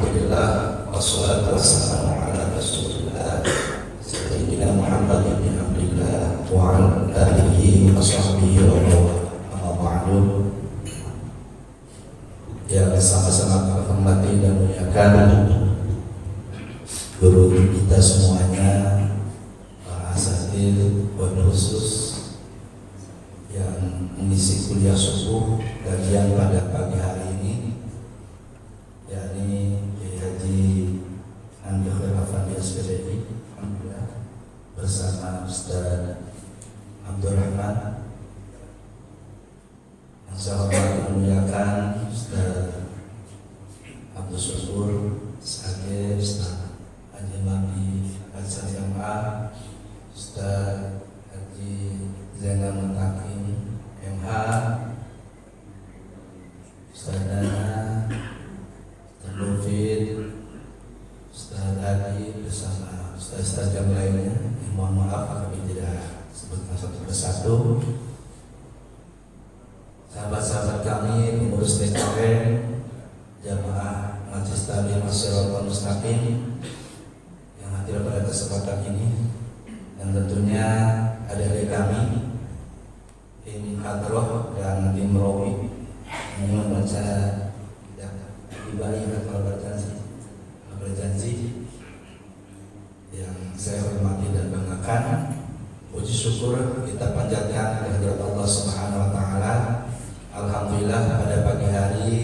Alhamdulillah wassalatu wassalamu ala Rasulillah Sayyidina Muhammad bin Abdillah wa ala alihi wa sahbihi wa amma ba'du. Yang sama-sama kita hormati dan muliakan guru kita semuanya, para asatidz wa khusus yang mengisi kuliah subuh kajian pada pagi hari ini, yakni Haji Andi Khair Afandi SPDI, alhamdulillah, bersama Ustaz Abdurrahman yang saya hormati dan muliakan Ustaz Abdul Syukur sebagai Ustaz Haji Mami Hasan Jamaah, Ustaz Haji Zainal Mutakin MH, Ustaz Dana, Ustaz Lufid, Ustaz Hadi bersama Ustaz yang lainnya. Mohon maaf kami tidak sebutkan satu persatu. Sahabat-sahabat kami, pengurus TKW, jamaah Majelis Taklim As-Shiratal Mustaqim yang hadir pada kesempatan ini, dan tentunya adik-adik kami tim Hadroh dan tim Rawi ini membaca dibalik kalau berjanji yang saya hormati dan banggakan. Puji syukur kita panjatkan kehadirat Allah Subhanahu wa taala. Alhamdulillah pada pagi hari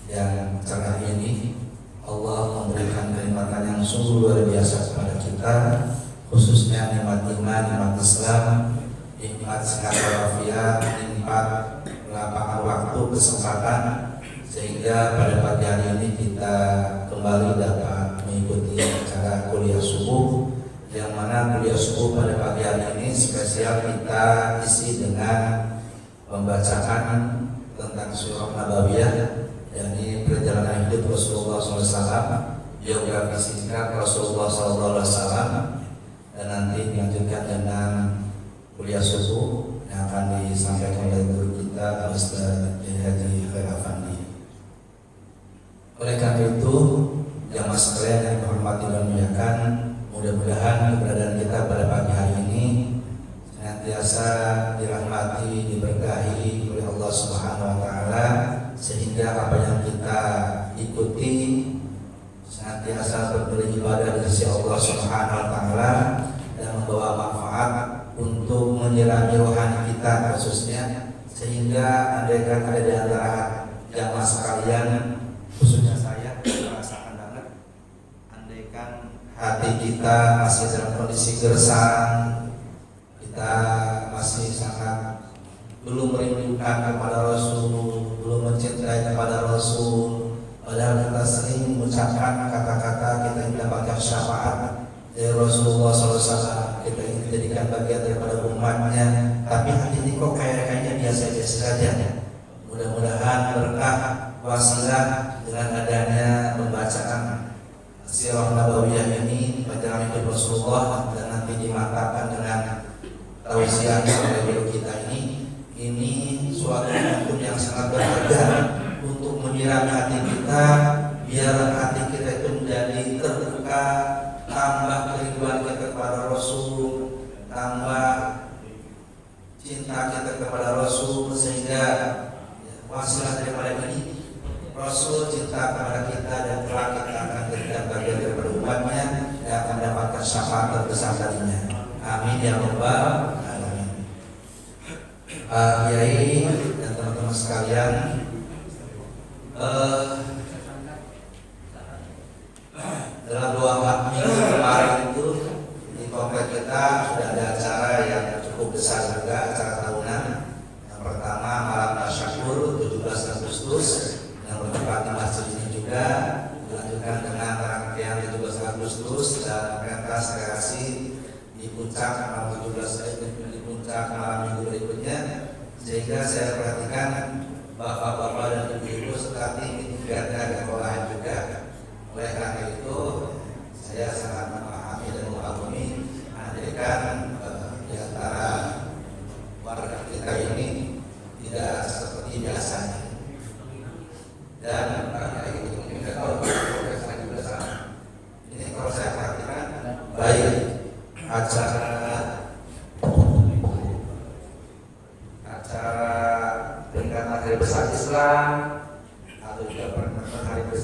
yang cerah ini Allah memberikan kenikmatan yang sungguh luar biasa kepada kita, khususnya nikmat iman, nikmat Islam, nikmat sehat walafiat, nikmat lapangan waktu, kesempatan, sehingga pada pagi hari ini kita kembali dapat mengikuti acara kuliah subuh, yang mana kuliah subuh pada pagi hari ini spesial kita isi dengan pembacaan tentang surah Nabawiyah, yakni perjalanan hidup Rasulullah SAW, biografi singkat Rasulullah SAW, dan nanti dilanjutkan dengan kuliah subuh yang akan disampaikan oleh guru kita Ustaz Haji Khair Afandi. Oleh karena itu, jamaah sekalian yang dihormati dan muliakan, mudah-mudahan keberadaan kita pada pagi hari ini senantiasa dirahmati, diberkahi oleh Allah Subhanahu wa taala, sehingga apa yang kita ikuti senantiasa beribadah di sisi Allah Subhanahu wa taala dan membawa manfaat untuk menyirami rohani kita khususnya, sehingga andaikan ada di antara jamaah sekalian, khususnya saya merasakan banget, andaikan hati kita masih dalam kondisi gersang, kita masih sangat belum merindukan kepada Rasul, belum mencintai kepada Rasul, padahal kita sering mengucapkan kata-kata kita mendapatkan syafaat dari Rasulullah SAW, kita ingin dijadikan bagian daripada umatnya, tapi hati ini kok kayaknya biasa-biasa saja. Mudah-mudahan berkah wasilah dengan adanya pembacaan Sirah Nabawiyah ini, perjalanan hidup Rasulullah, dan nanti dimantapkan dengan tausiah oleh guru kita ini suatu momentum yang sangat berharga untuk menyirami hati kita, biar hati kita itu menjadi terbuka, tambah kerinduan kita kepada Rasul, tambah cinta kita kepada Rasul, sehingga wasilah daripada ini Rasul cinta kepada kita, dan kelak kita akan jadikan bagian daripada umatnya yang akan mendapatkan syafaat terbesar darinya. Amin ya rabbal alamin. Pak Kiai dan teman-teman sekalian, dalam 2 minggu kemarin itu di komplek kita sudah ada acara yang cukup besar juga, acara tahunan. Yang pertama malam tasyakur 17 Agustus yang bertempat di masjid ini juga, dilanjutkan dengan rangkaian 17 Agustus dan pentas kreasi di puncak malam 17 di puncak malam minggu berikutnya, sehingga saya perhatikan bapak-bapak dan ibu-ibu seperti kegiatan agak olahan juga. Oleh karena itu saya sangat memahami dan memaklumi andaikan di antara warga kita ini tidak seperti biasanya, dan karena itu kita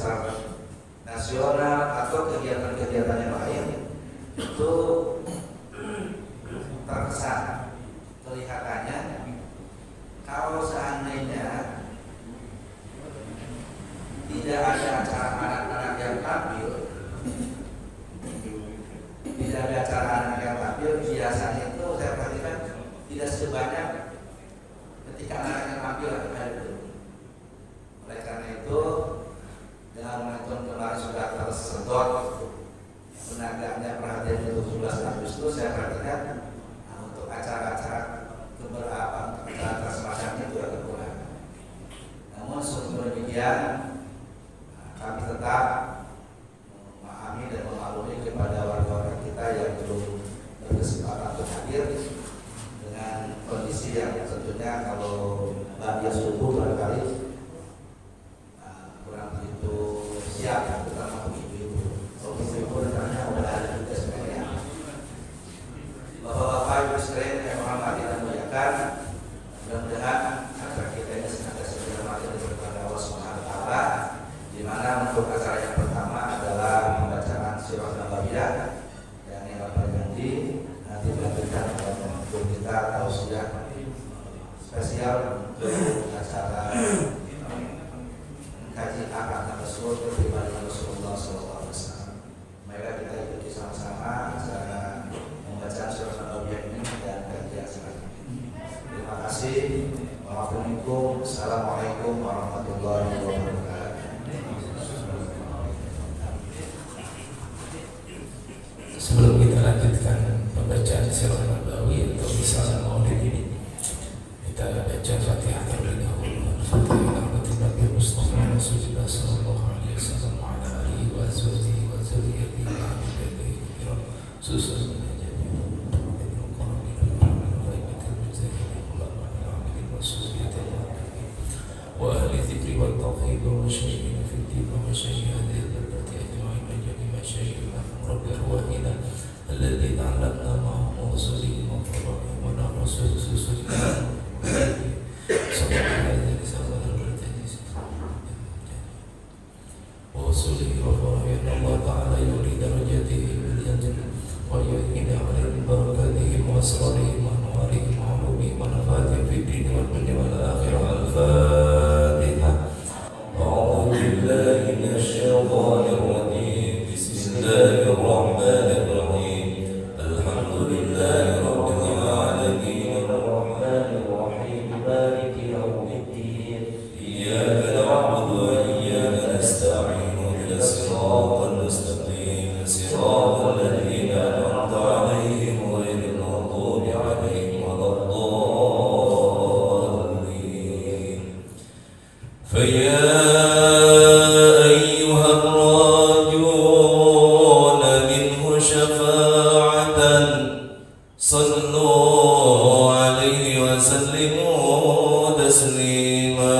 besar nasional atau kegiatan-kegiatan yang lain itu terkesan kelihatannya kalau seandainya tidak ada acara anak-anak yang tampil, tidak ada acara anak yang tampil, biasanya itu saya perhatikan tidak sebanyak ketika anak yang tampil ada itu. Oleh karena itu dengan momentum kemarin sudah tersedot menagaknya perhatian untuk 17 Agustus, saya perhatikan untuk acara-acara keberapa acara semacam itu agak kurang. Namun sebelum demikian kami tetap memahami dan memaklumi kepada warga-warga kita yang belum berkesempatan untuk hadir dengan kondisi yang tentunya kalau banjir subuh barangkali kurang begitu siap, terutama untuk ibu-ibu. Kalau ibu-ibu rencananya udah ada juga sebenarnya. Bapak-bapak, ibu sekalian yang hormati dan muliakan, mudah-mudahan acara kita ini senantiasa dirahmati kepada Allah Subhanahu wa taala, di mana untuk acara yang pertama adalah pembacaan Sirah Nabawiyah yang Bapak janji nanti dilanjutkan untuk kita tausiah spesial untuk acara kaji akad Rasul kepribadian Rasulullah SAW. Maka kita ikuti sama-sama acara pembacaan Surah Nabawiyah ini dan kajian selanjutnya. Terima kasih. Assalamualaikum warahmatullahi wabarakatuh. Sebelum kita lanjutkan pembacaan Sirah Nabawiyah atau misalnya Maulid ini, kita baca Fatihah terlebih dahulu. Fatihah Nabi Mustafa Rasulullah sallallahu alaihi wasallam wa ala alihi wa azwajihi wa dzurriyyatihi wa ahlihi susun wa ahli dzikri wal tauhid wa syai'in fi din wa syai'in hadhihi al-baldati ajma'in wa jami'a syai'in rabbi arwahina alladhi ta'allamna ma'ahu wa sallim wa farahim wa nahnu susun وصله وفرح أن الله تعالى يولي درجاته بالجنة ويؤكد عليهم بركاتهم وأسرارهم وأنوارهم وعلومهم ونفاتهم في الدين والدنيا والآخرة. الفاتحة. أعوذ بالله من الشيطان الرجيم. بسم الله الرحمن الرحيم. الحمد لله رب العالمين الرحمن الرحيم مالك يوم الدين إياك نعبد وإياك نستعين الصراط المستقيم صراط الذين أنعمت عليهم غير المغضوب عليهم ولا الضالين. فيا أيها الراجون منه شفاعة صلوا عليه وسلموا تسليما.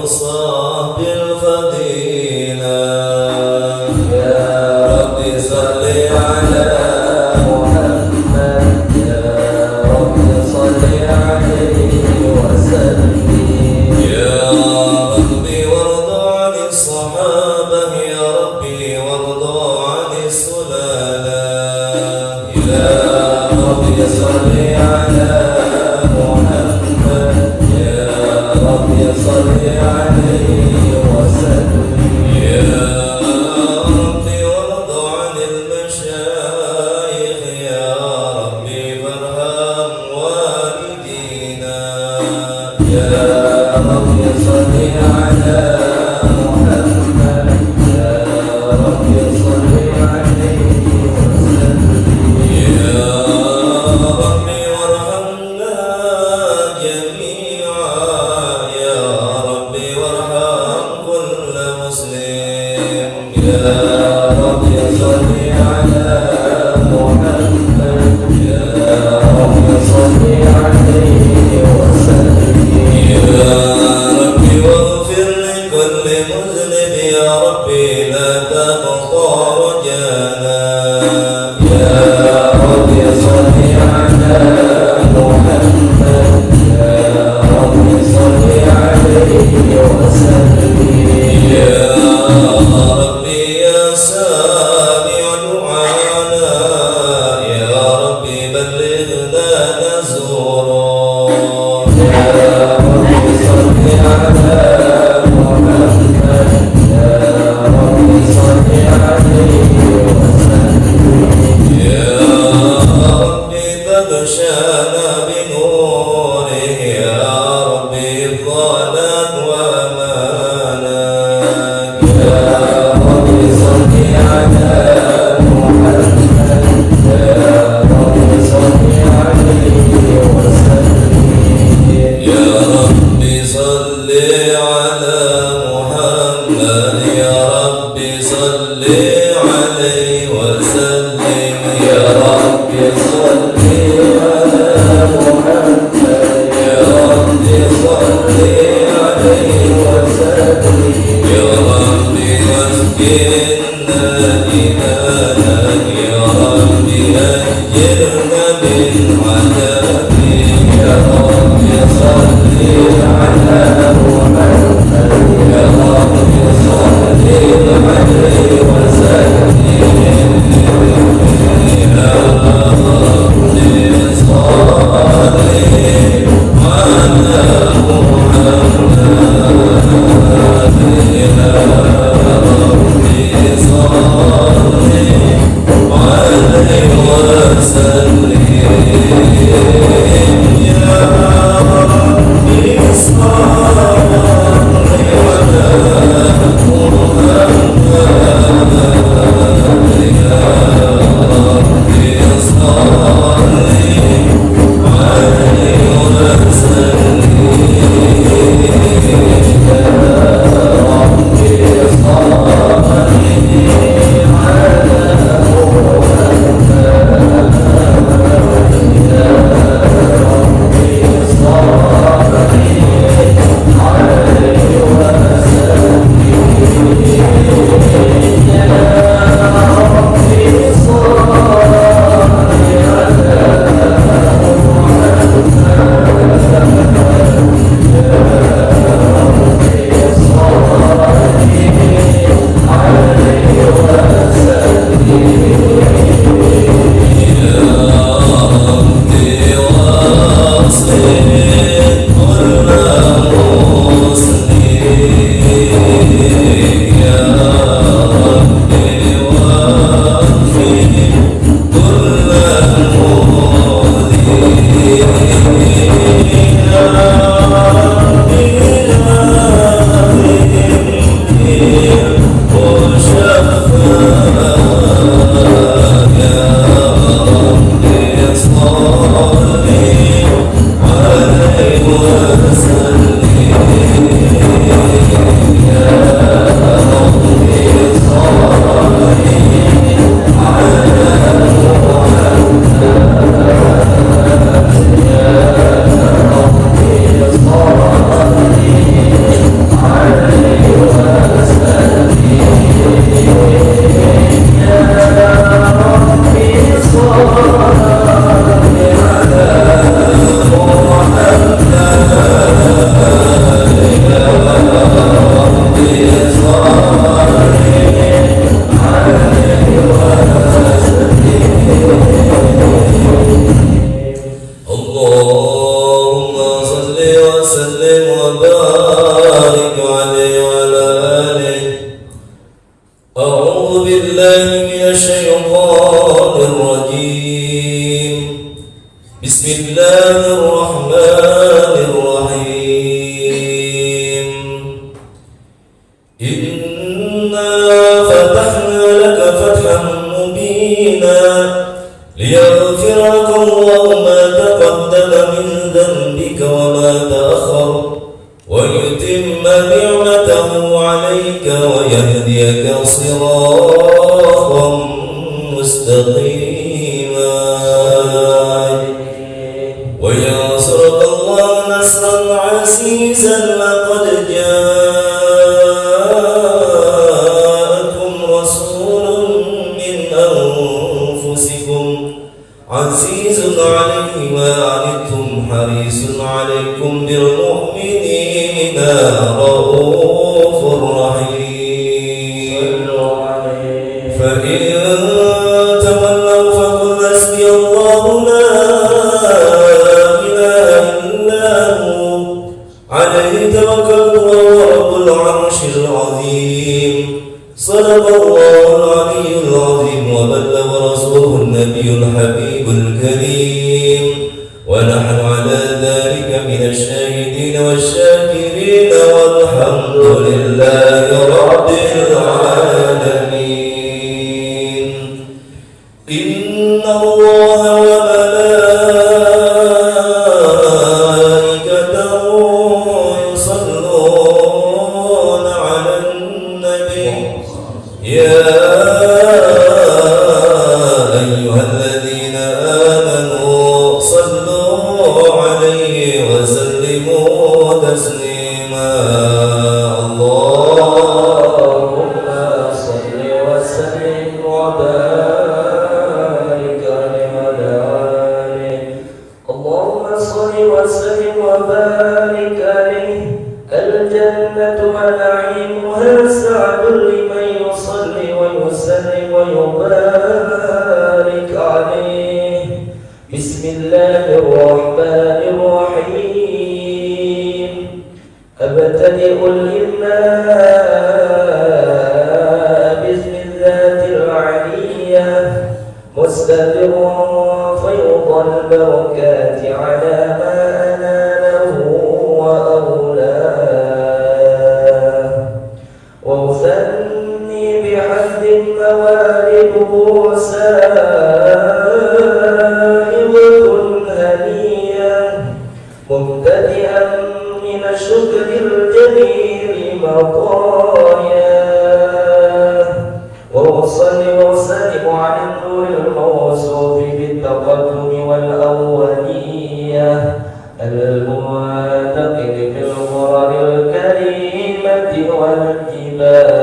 وصاب الفضيلة أعوذ بالله من الشيطان الرجيم. بسم الله الرحمن الرحيم. إنا فتحنا لك فتحا مبينا ليغفر لك الله ما تقدم من ذنبك وما تأخر ويتم نعمته عليك ويهديك صراطا مستقيما وينصرك الله نصرا عزيزا. لقد جاءكم رسول من أنفسكم عزيز عليه ما عنتم حريص عليكم بالمؤمنين رؤوف رحيم. فإن تولوا فقل حسبي الله لا إله إلا هو عليه توكلت وهو رب العرش العظيم. صدق الله العلي العظيم وبلغ رسوله النبي الحبيب الكريم ونحن على ذلك من الشاهدين والشاكرين والحمد لله رب العالمين. إن الله وملائكته يصلون على النبي يا أيها الذين آمنوا صلوا عليه وسلموا تسليما. اللهم صل وسلم وبارك على اللهم صل وسلم وبارك عليه. الجنة ونعيمها سعد لمن يصلي ويسلم ويبارك عليه. بسم الله الرحمن الرحيم. أبتدئ الإملاء باسم الذات العلية مستدر فيض البركات على ما أناله وأولاه وأثني بحمد موالده سائغة هنية مبتدئا من الشكر الجميل مطاياه وأصلي وأسلم على النور الموصوف بالتقدم والأولية المنتقل بالغرر الكريمة والجبال.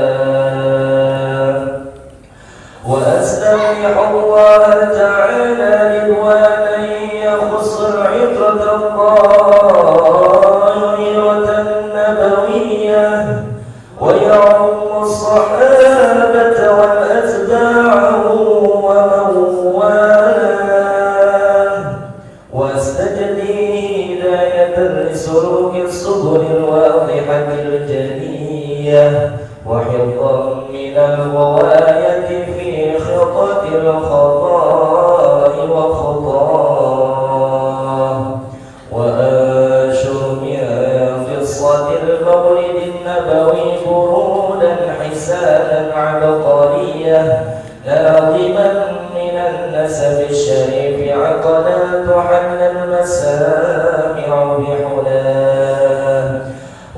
وأستمح الله تعالى رضوانا يخص العطرة الطاهرة النبوية ويعم الصحابة وأتباعه ومن والاه. واستجليه هداية لسلوك السبل الواضحة الجلية وحفظا من الغواية في خطة الخطاء وخطاه. وأنشر من قصة المولد النبوي برودا حسانا عبقرية ناظما من النسب الشريف عقلا تحل المسامع بحلاه.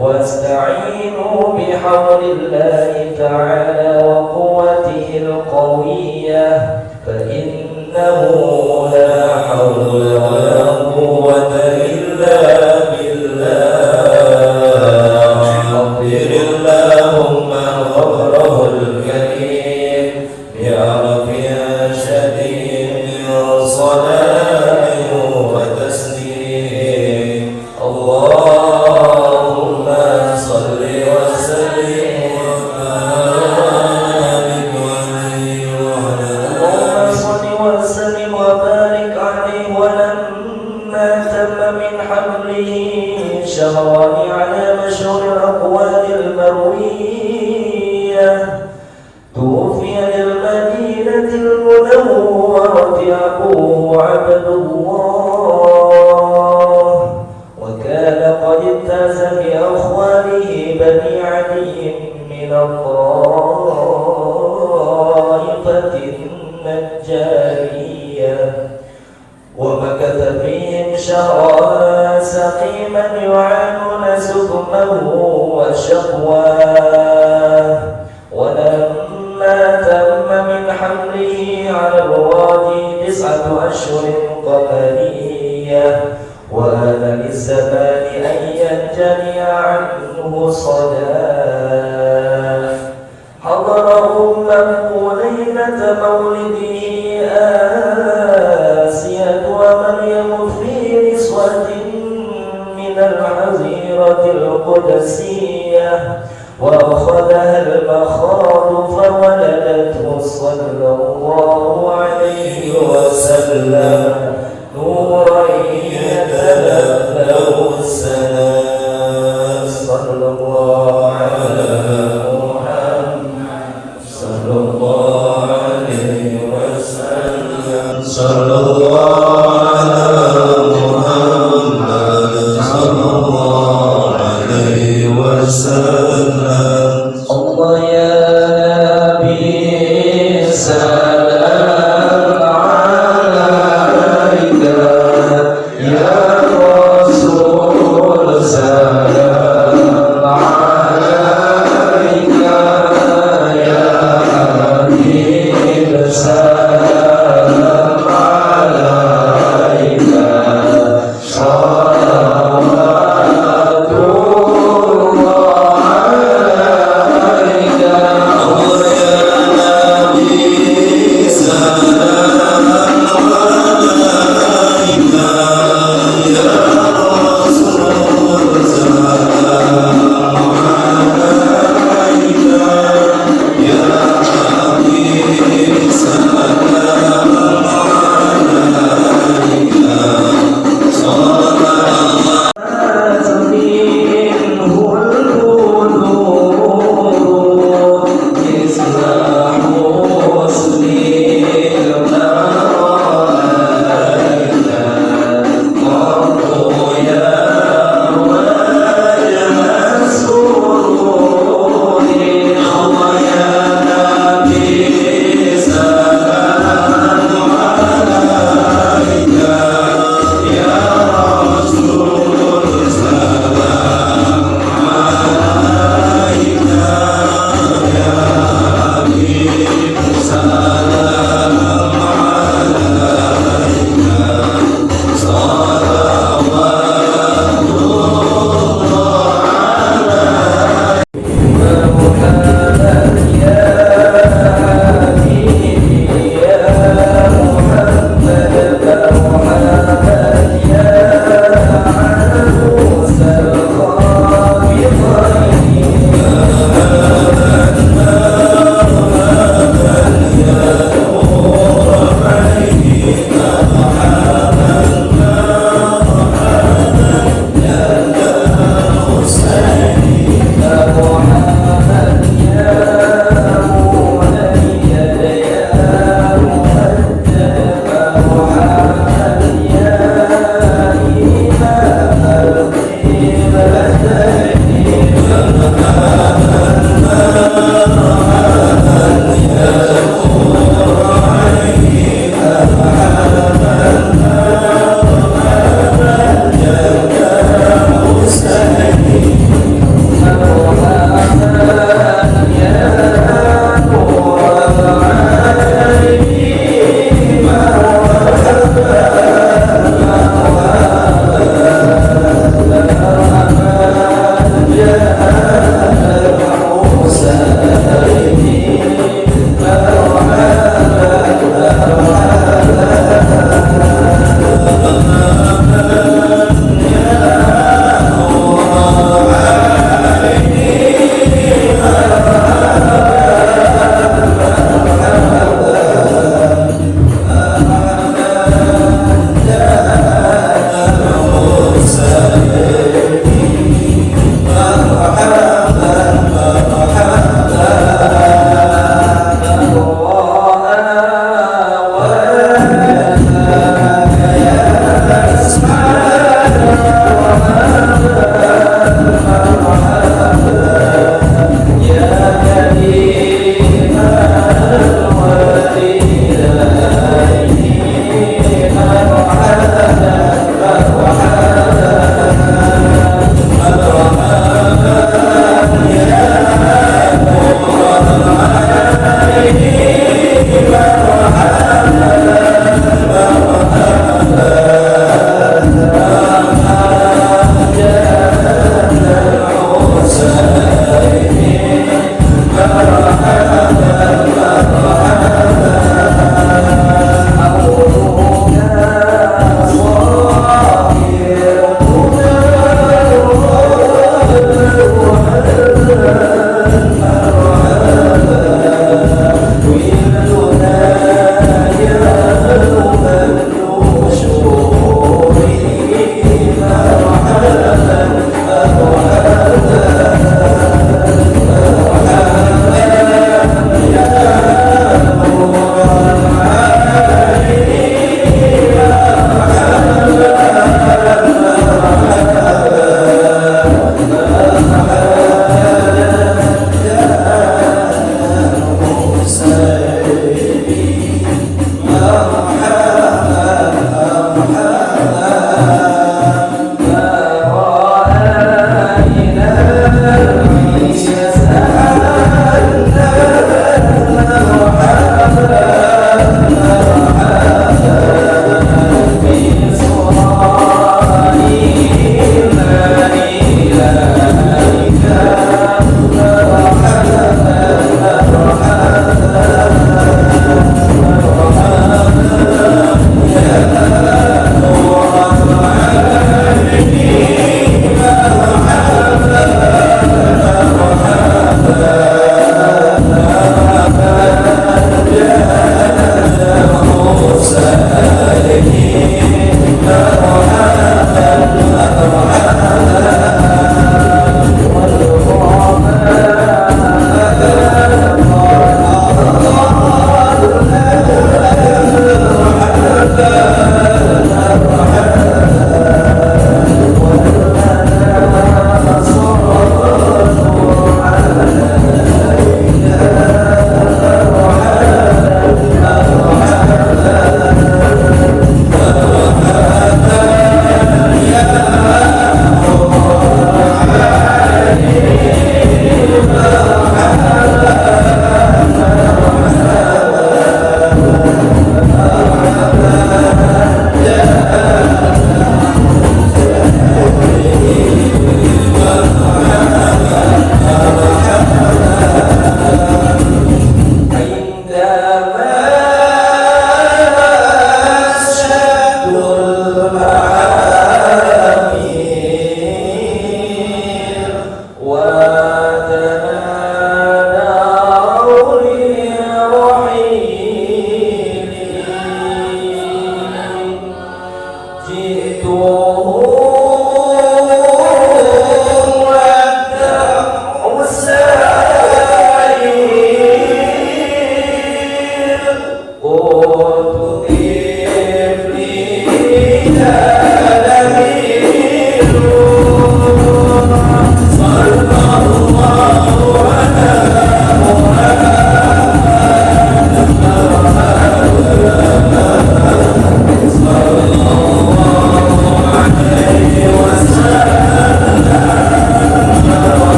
واستعينوا بحول الله تعالى وقوته القوية فإنه لا حول ولا قوة إلا بالله. اغفر اللهم غفره الكريم يا رب يا شديد من صلاة وتسليم. اللهم صل وسلم وبارك توفي للمدينة المنورة أبوه عبد الله، وكان قد امتاز بأخوانه بني عدي من الطائفة النجارية، ومكث فيهم شهرا سقيما يعانون سقمه وشقواه. ولما تم من حمله على الوادي 9 أشهر قمرية، وآن للزمان أن ينجلي عنه صداه، حضر أمه ليلة مولده آسية ومريم في نسوة من الحظيرة القدسية، وأخذها المخاض فولدته صلى الله عليه وسلم نورا يتلألأ السلام. صلى الله على محمد صلى الله عليه وسلم. صلى الله على محمد صلى الله عليه وسلم. الله يا نبي سلام عليك، يا رسول سلام عليك، يا حبيب سلام عليك، صلوات الله عليك. الله يا نبي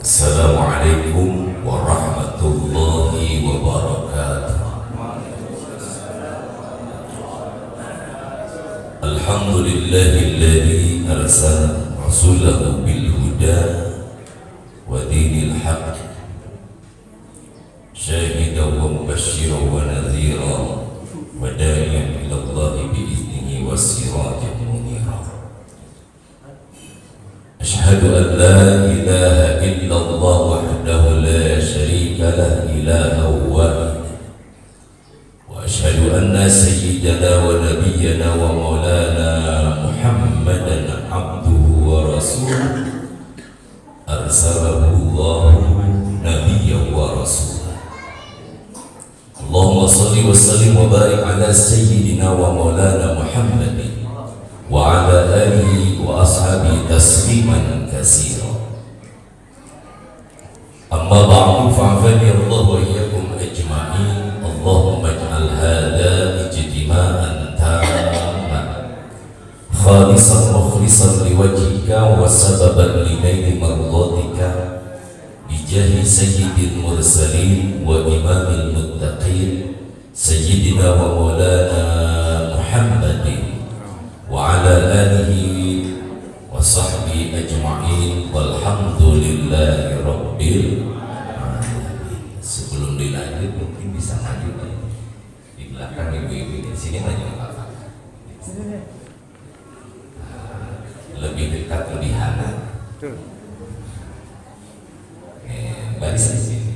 Assalamualaikum warahmatullahi wabarakatuh. Alhamdulillahilladzi arsala rasulahu bil huda wa dinil haqq syahidan wa mubasysyiran wa nadhira wa da'iyan ila Allah bi idnihi wa sirajan munira. Asyhadu an la ilaha illallah wahdahu la syarika lah ilaha wahid wa asyhadu anna sayyidana wa nabiyyana wa maulana Muhammadan abduhu wa rasuluh arsalahu Allahu nabiyyan wa rasulah. Allahumma salli wa sallim wa barik ala sayyidina wa maulana Muhammadin wa ala alihi wa ashabihi tasliman katsira. Amma ba'du fa'afani Allah wa iyyakum ajma'in. Allahumma ij'al hadha ijtima'an tamman khalisan mukhlisan liwajhika wa sababan linaili mardatika bijahi sayyidil mursalin wa imamil muttaqin sayyidina wa maulana Muhammadin wa ala alihi wa sahbihi ajma'in walhamdulillahi rabbil alamin. Sebelum dilanjut mungkin bisa maju di belakang ibu-ibu di sini aja Pak. Lebih dekat, lebih hangat. Baris di sini.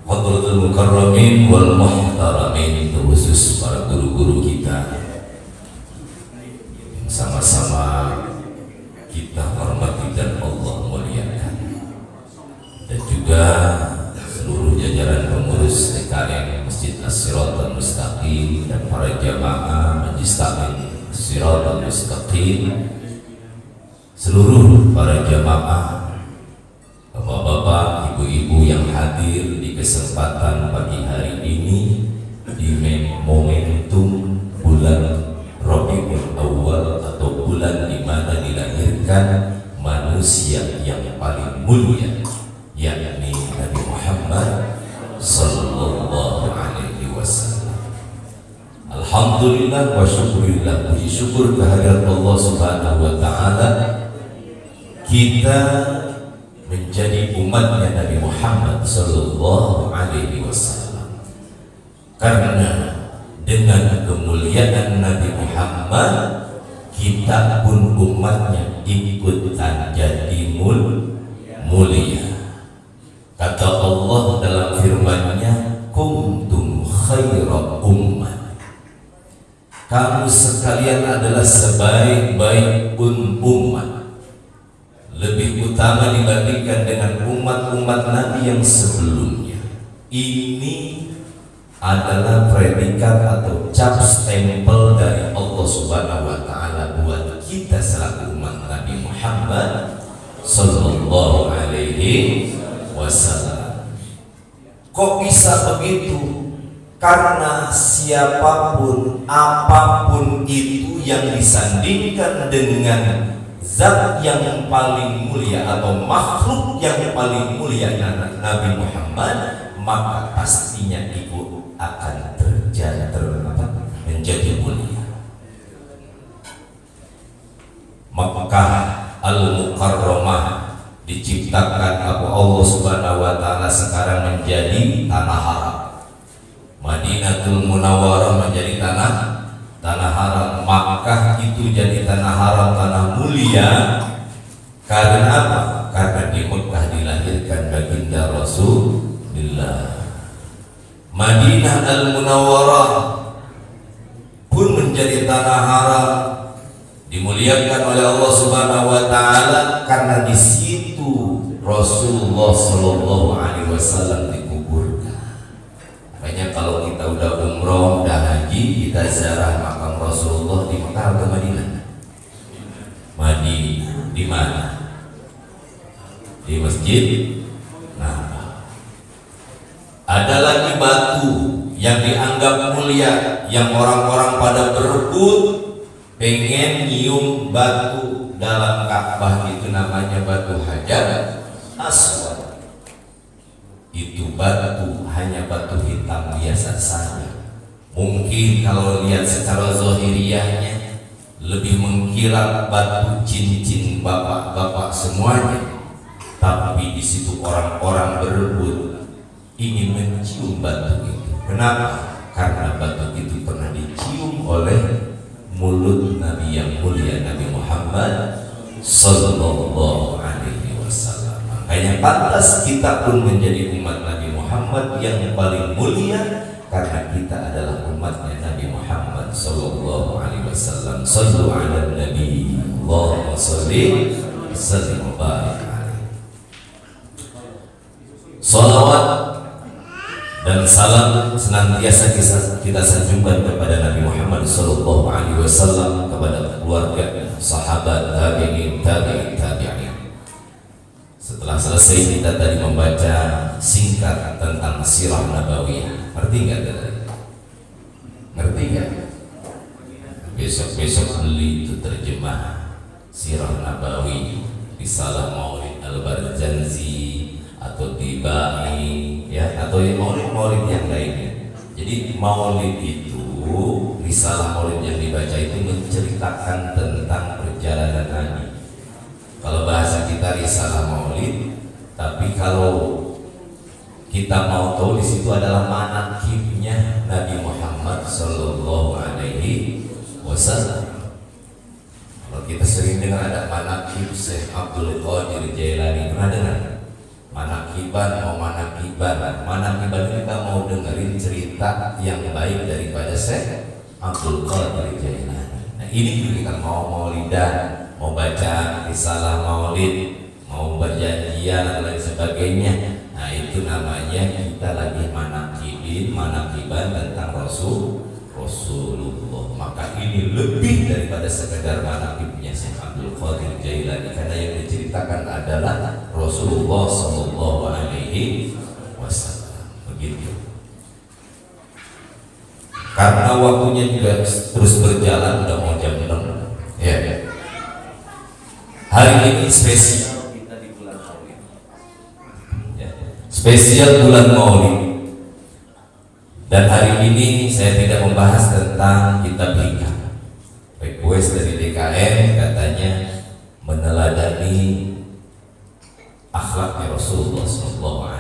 Hadratul mukarramin wal muhtaramin, terkhusus para guru-guru kita yang sama-sama kita hormati dan Allah muliakan, dan juga seluruh jajaran pengurus TKM Masjid As-Siratal Mustaqim dan para jamaah Majlis Taklim As-Siratal Mustaqim, seluruh para jamaah, bapak-bapak, ibu-ibu yang hadir di kesempatan pagi hari ini di momentum bulan Rabiul Awal atau bulan di mana dilahirkan manusia yang paling mulia, yakni Nabi Muhammad sallallahu alaihi wasallam. Alhamdulillah wa syukurillah, puji syukur kehadirat Allah Subhanahu wa taala, kita menjadi umatnya Nabi Muhammad sallallahu alaihi wasallam. Karena dengan kemuliaan Nabi Muhammad, kita pun umatnya ikutan jadi mulia. Kata Allah dalam firman-Nya, kuntum khaira ummah, kamu sekalian adalah sebaik-baik umat, lebih utama dibandingkan dengan umat-umat Nabi yang sebelumnya. Ini adalah predikat atau cap stempel dari Allah Subhanahu wa taala buat kita selaku umat Nabi Muhammad sallallahu alaihi wasallam. Kok bisa begitu? Karena siapapun, apapun itu yang disandingkan dengan zat yang paling mulia atau makhluk yang paling mulia Nabi Muhammad, maka pastinya itu akan menjadi mulia. Makkah Al-Mukarramah diciptakan Allah Subhanahu wa taala sekarang menjadi tanah haram. Madinatul Munawwarah menjadi tanah haram. Makkah itu jadi tanah haram, tanah mulia. Karena apa? Karena di Mekah dilahirkan baginda Rasulullah. Madinah Al-Munawwarah pun menjadi tanah haram, dimuliakan oleh Allah Subhanahu wa taala karena di situ Rasulullah sallallahu alaihi wasallam dikuburkan. Makanya kalau kita udah umroh, udah haji, kita ziarah makam Rasulullah di Mekah atau Madinah? Madinah. Di mana? Di Masjid. Nah, ada lagi batu yang dianggap mulia, yang orang-orang pada berebut pengen nyium batu dalam Ka'bah, itu namanya batu Hajar Aswad. Itu batu hanya batu hitam biasa saja. Mungkin kalau lihat secara zahiriyahnya lebih mengkilap batu cincin bapak-bapak semuanya, tapi di situ orang-orang berebut ingin mencium batu itu. Kenapa? Karena batu itu pernah dicium oleh mulut Nabi yang mulia, Nabi Muhammad sallallahu alaihi wasallam. Makanya pantas kita pun menjadi umat Nabi Muhammad yang paling mulia, karena kita adalah umatnya Nabi Muhammad sallallahu alaihi wasallam. Sallu ala nabi, Allahumma shalli wa sallim wa barik alaihi. Salawat dan salam senantiasa kita sanjungkan kepada Nabi Muhammad sallallahu alaihi wasallam, kepada keluarga, sahabat, tabi'in. Setelah selesai kita tadi membaca singkat tentang sirah nabawiyah. Ngerti enggak tadi? Ngerti enggak? Besok beli itu terjemah sirah nabawi, risalah Maulid Al-Barzanji atau Tibai, ya, atau maulid yang lainnya. Jadi maulid itu, risalah maulid yang dibaca itu menceritakan tentang perjalanan Nabi. Kalau bahasa kita risalah maulid, tapi kalau kita mau tahu di situ adalah manaqibnya Nabi Muhammad sallallahu alaihi wasallam. Kalau kita sering dengar ada manaqib Syekh Abdul Qadir Jailani, pernah dengar? Manakiban kita mau dengerin cerita yang baik daripada Syekh Abdul Qadir Jailani. Nah, ini juga kita mau maulidan, mau baca risalah maulid, mau berjanjian dan lain sebagainya. Nah, itu namanya kita lagi manakiban tentang Rasulullah. Maka ini lebih daripada sekedar manakibnya Syekh Abdul Qadir Jailani, karena yang diceritakan adalah Rasulullah sallallahu alaihi wasallam. Begitu. Karena waktunya juga terus berjalan, udah mau jam 6. Ya. Hari ini spesial kita di bulan Maulid. Ya. Spesial bulan Maulid. Dan hari ini saya tidak membahas tentang kitab hikam. Request dari DKM katanya meneladani akhlaknya Rasulullah SAW.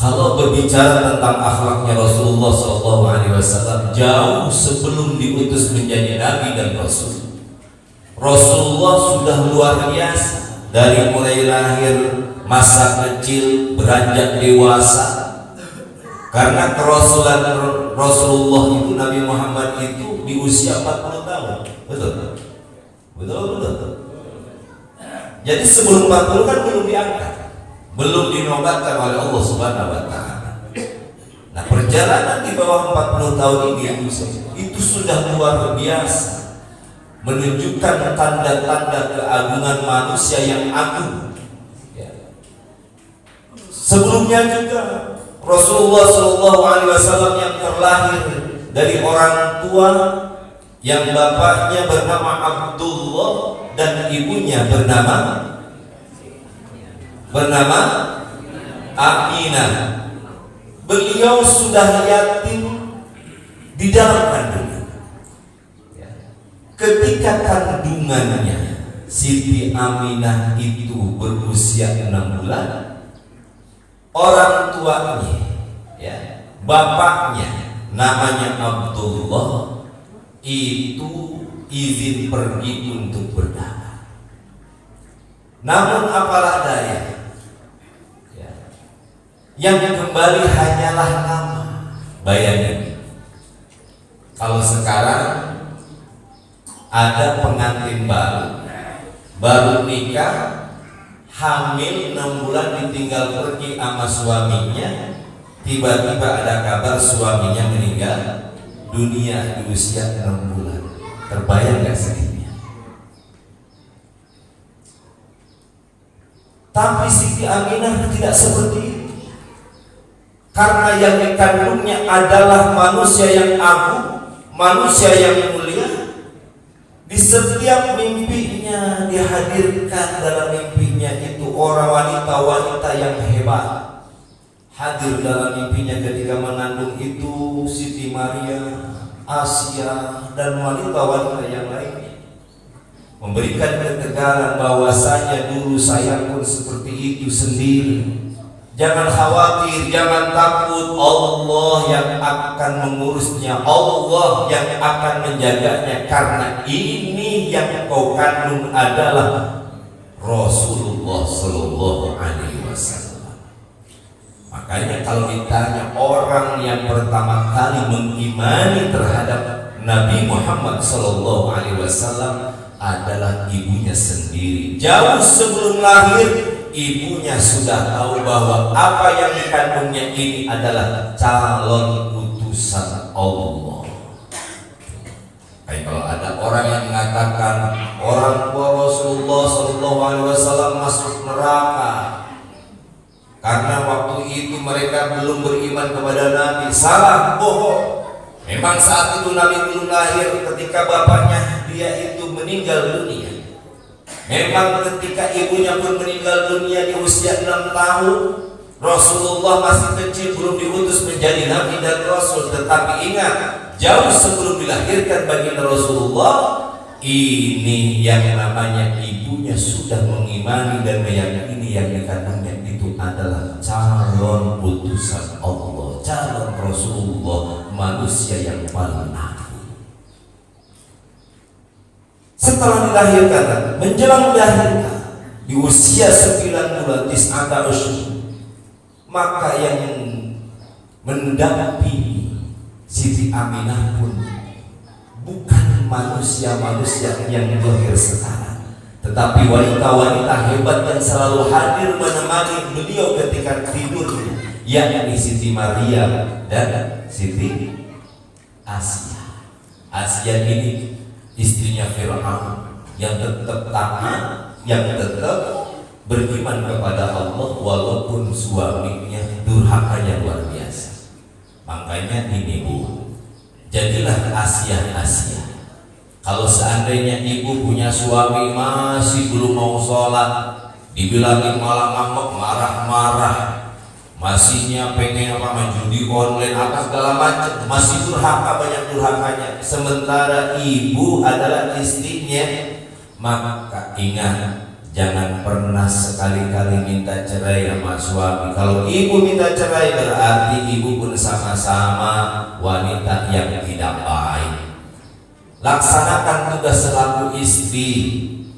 Kalau berbicara tentang akhlaknya Rasulullah SAW, jauh sebelum diutus menjadi Nabi dan Rasul, Rasulullah sudah luar biasa. Dari mulai lahir, masa kecil, beranjak dewasa. Karena kerasulan Rasulullah itu, Nabi Muhammad itu di usia 40 tahun. Betul. Jadi sebelum 40 kan belum diangkat, belum dinobatkan oleh Allah Subhanahu wa taala. Nah, perjalanan di bawah 40 tahun ini itu sudah luar biasa, menunjukkan tanda-tanda keagungan manusia yang agung. Ya. Sebelumnya juga Rasulullah SAW yang terlahir dari orang tua yang bapaknya bernama Abdullah dan ibunya bernama Aminah. Beliau sudah yatim di dalam kandungan. Ketika ketika kandungannya Siti Aminah itu berusia 6 bulan, orang tuanya, ya, bapaknya namanya Abdullah, itu izin pergi untuk berdagang. Namun apalah daya, ya, yang kembali hanyalah nama. Bayangin, kalau sekarang ada pengantin baru nikah, hamil 6 bulan, ditinggal pergi sama suaminya, tiba-tiba ada kabar suaminya meninggal dunia di usia 6 bulan. Terbayang gak sedihnya? Tapi Siti Aminah tidak seperti itu, karena yang dikandungnya adalah manusia yang agung, manusia yang mulia. Di setiap mimpinya dihadirkan, dalam mimpinya itu orang wanita-wanita yang hebat hadir dalam mimpinya ketika mengandung itu, Siti Maria, Asia, dan wanita-wanita yang lainnya, memberikan ketegaran bahwasanya dulu saya pun seperti itu sendiri. Jangan khawatir, jangan takut, Allah yang akan mengurusnya, Allah yang akan menjaganya, karena ini yang kau kandung adalah Rasulullah Sallallahu Alaihi Wasallam. Makanya kalau ditanya orang yang pertama kali mengimani terhadap Nabi Muhammad Sallallahu Alaihi Wasallam adalah ibunya sendiri. Jauh sebelum lahir, ibunya sudah tahu bahwa apa yang dikandungnya ini adalah calon utusan Allah. Kayak kalau ada orang yang mengatakan orang tua Rasulullah Sallallahu Alaihi Wasallam masuk neraka karena waktu itu mereka belum beriman kepada Nabi, salah, bohong. Memang saat itu Nabi belum lahir, ketika bapaknya dia itu meninggal dunia. Memang ketika ibunya pun meninggal dunia di usia 6 tahun, Rasulullah masih kecil, belum diutus menjadi Nabi dan Rasul. Tetapi ingat, jauh sebelum dilahirkan baginda Rasulullah, ini yang namanya ibunya sudah mengimani dan meyakini yang dikandungnya itu adalah calon utusan Allah, calon Rasulullah, manusia yang paling agung. Setelah dilahirkan, menjelang dilahirkan di usia 9 bulan, tis'ata asyhur, maka yang mendampingi Siti Aminah pun bukan manusia-manusia yang lahir sekarang, tetapi wanita-wanita hebat yang selalu hadir menemani beliau ketika tidur, yakni Siti Maria dan Siti Asia. Asia ini istrinya Fir'aun yang tetap taat, yang tetap beriman kepada Allah walaupun suaminya durhaka yang luar biasa. Makanya ini Bu, jadilah Asia. Kalau seandainya ibu punya suami masih belum mau sholat, dibilangin malah ngambek, marah-marah, masihnya pengen apa, judi online apa segala macam, masih durhaka, banyak durhakanya, sementara ibu adalah istrinya, maka ingat, jangan pernah sekali-kali minta cerai sama suami. Kalau ibu minta cerai berarti ibu pun sama-sama wanita yang tidak baik. Laksanakan tugas selaku istri,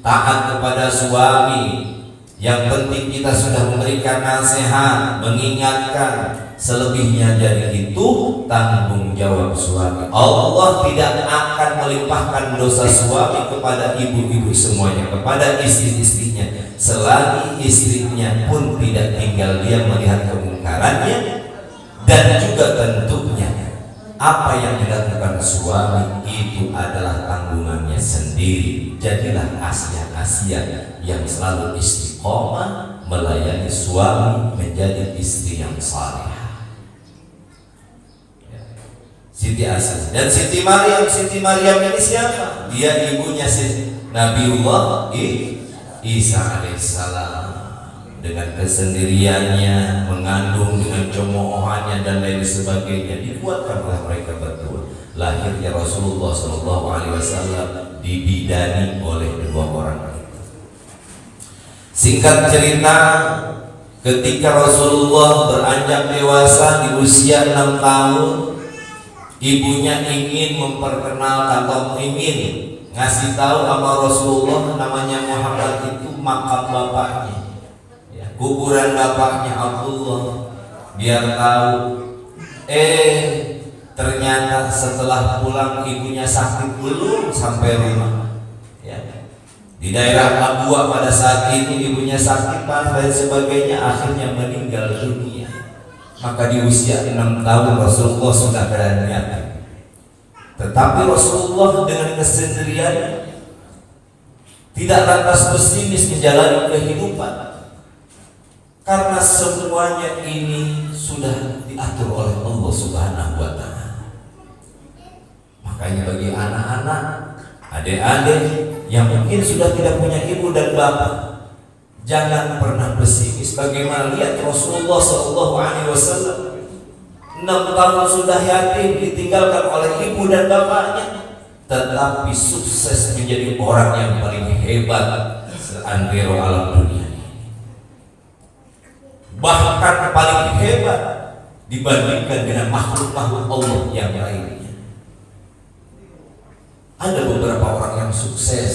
taat kepada suami. Yang penting kita sudah memberikan nasihat, mengingatkan. Selebihnya jadi itu tanggung jawab suami. Allah tidak akan melimpahkan dosa suami kepada ibu-ibu semuanya, kepada istri-istrinya, selagi istrinya pun tidak tinggal diam melihat kemungkarannya. Dan juga tentunya apa yang dilakukan suami itu adalah tanggungannya sendiri. Jadilah Asia yang selalu istiqomah melayani suami, menjadi istri yang saleh. Siti Asia dan Siti Maryam ini siapa? Dia ibunya Nabiullah Isa alaihissalam. Dengan kesendiriannya, mengandung dengan cemoohannya dan lain sebagainya, dibuatkanlah mereka berdua. Lahirnya Rasulullah SAW dibidani oleh kedua orang itu. Singkat cerita, ketika Rasulullah beranjak dewasa di usia 6 tahun, ibunya ingin memperkenalkan atau ingin ngasih tahu sama Rasulullah namanya Muhammad itu makam bapaknya, ya, kuburan bapaknya Abdullah, biar tahu. Ternyata setelah pulang ibunya sakit, belum sampai rumah, ya. Di daerah Abua pada saat itu ibunya sakit parah dan sebagainya, akhirnya meninggal dunia. Maka di usia 6 tahun Rasulullah sudah berniat. Tetapi Rasulullah dengan kesendirian tidak lantas pesimis menjalani kehidupan, karena semuanya ini sudah diatur oleh Allah Subhanahu wa Ta'ala. Makanya bagi anak-anak, adik-adik yang mungkin sudah tidak punya ibu dan bapak, jangan pernah pesimis. Bagaimana lihat Rasulullah SAW 6 tahun sudah yatim, ditinggalkan oleh ibu dan bapaknya, tetapi sukses menjadi orang yang paling hebat seantero alam dunia ini. Bahkan paling hebat dibandingkan dengan makhluk-makhluk Allah yang lainnya. Ada beberapa orang yang sukses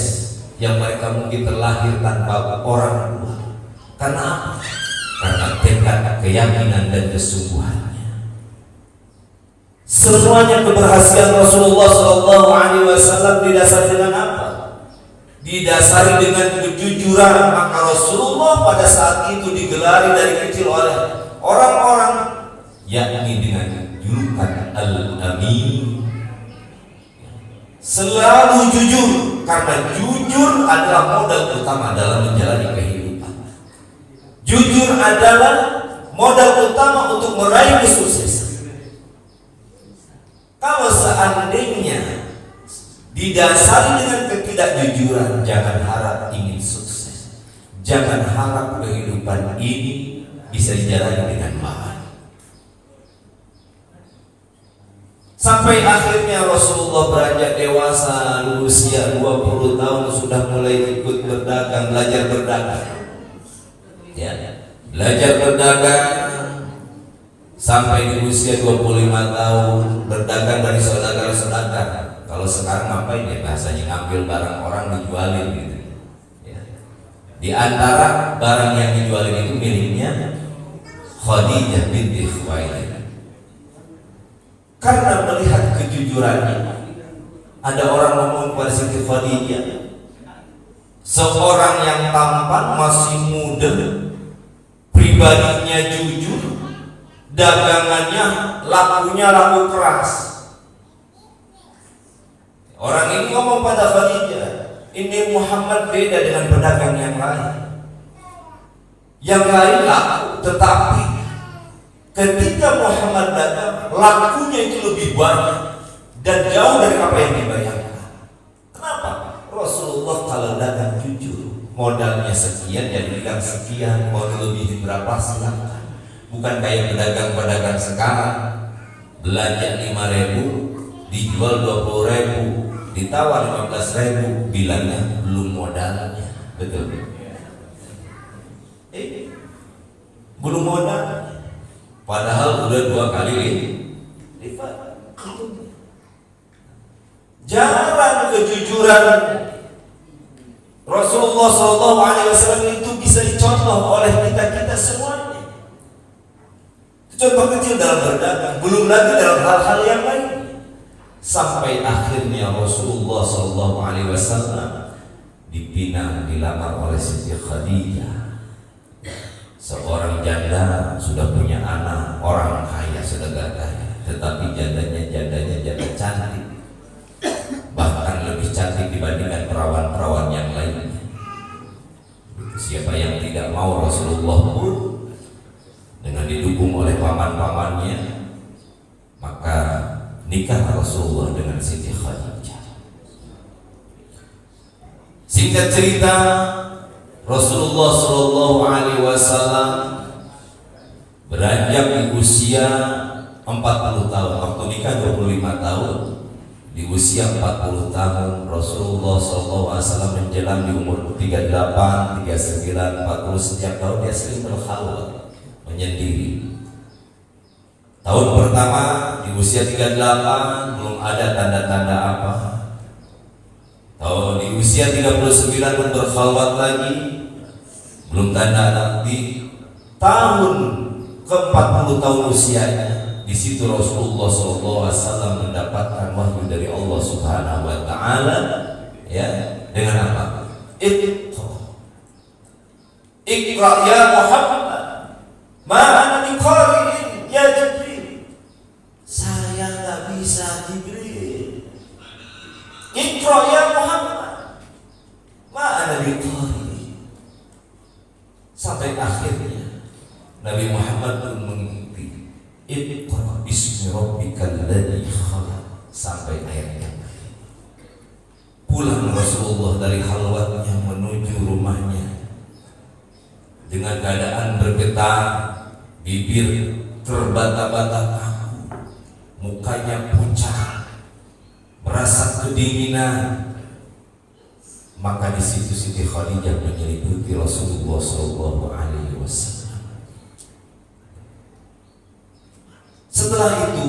yang mereka mungkin terlahir tanpa orang tua. Karena apa? Karena tekad, keyakinan dan kesungguhannya. Semuanya keberhasilan Rasulullah SAW didasari dengan apa? Didasari dengan kejujuran. Maka Rasulullah pada saat itu digelari dari kecil oleh orang-orang, yakni dengan julukan Al-Amin. Selalu jujur, karena jujur adalah modal utama dalam menjalani kehidupan. Jujur adalah modal utama untuk meraih kesuksesan. Kalau seandainya didasari dengan ketidakjujuran, jangan harap ingin sukses. Jangan harap kehidupan ini bisa dijalani dengan baik. Sampai akhirnya Rasulullah beranjak dewasa, usia 20 tahun sudah mulai ikut berdagang, belajar berdagang. Ya, belajar berdagang sampai di usia 25 tahun berdagang dari saudagar-saudagar. Kalau sekarang ngapain ya bahasanya, ngambil barang orang dijualin gitu. Ya. Di antara barang yang dijualin itu miliknya Khadijah binti Khuwailid. Karena melihat kejujurannya, ada orang ngomong kepada Siti Khadijah, seorang yang tampan, masih muda, pribadinya jujur, dagangannya, lakunya laku keras. Orang ini ngomong pada Khadijah, ini Muhammad beda dengan pedagang yang lain. Yang lain laku, tetapi ketika Muhammad datang, lakunya itu lebih banyak dan jauh dari apa yang dibayangkan. Kenapa? Rasulullah kalau dagang jujur, modalnya sekian, ya diberikan sekian, mau dilebihin berapa silakan. Bukan kayak pedagang-pedagang sekarang, belanja 5.000, dijual 20.000, ditawar 15.000, bilangnya belum modalnya. Betul? Belum modal. Padahal udah 2 kali lipat. Jarang kejujuran Rasulullah SAW itu bisa dicontoh oleh kita semuanya. Contoh kecil dalam berdagang, belum lagi dalam hal-hal yang lain. Sampai akhirnya Rasulullah SAW dipinang, dilamar oleh Siti Khadijah. Seorang janda sudah punya anak, orang kaya sudah kaya, tetapi jandanya janda cantik, bahkan lebih cantik dibandingkan perawan-perawan yang lainnya. Siapa yang tidak mau Rasulullah pun dengan didukung oleh paman-pamannya, maka nikah Rasulullah dengan Siti Khadijah. Singkat cerita, Rasulullah SAW beranjak di usia 40 tahun, waktu nikah 25 tahun, di usia 40 tahun Rasulullah SAW menjelang di umur 38, 39, 40 setiap tahun dia sering berkhalwat menyendiri. Tahun pertama di usia 38 belum ada tanda-tanda apa. Tahun di usia 39 pun berkhalwat lagi, belum tanda di tahun ke-40 tahun usianya. Di situ Rasulullah SAW mendapatkan wahyu dari Allah Subhanahu Wa Taala, ya, dengan apa? Iqra ya Muhammad, ma ana biqari'in ya Jibril. Saya nggak bisa Jibril. Iqra ya Muhammad, ma ana biqari'in. Sampai akhirnya Nabi Muhammad pun mengikuti Iqra bismi rabbikal ladzi khalaq sampai ayatnya. Pulang Rasulullah dari khalwatnya menuju rumahnya dengan keadaan bergetar, bibir terbata-bata kaku, mukanya pucat, merasa kedinginan. Maka di situ Siti Khadijah menyelimuti Rasulullah SAW. Setelah itu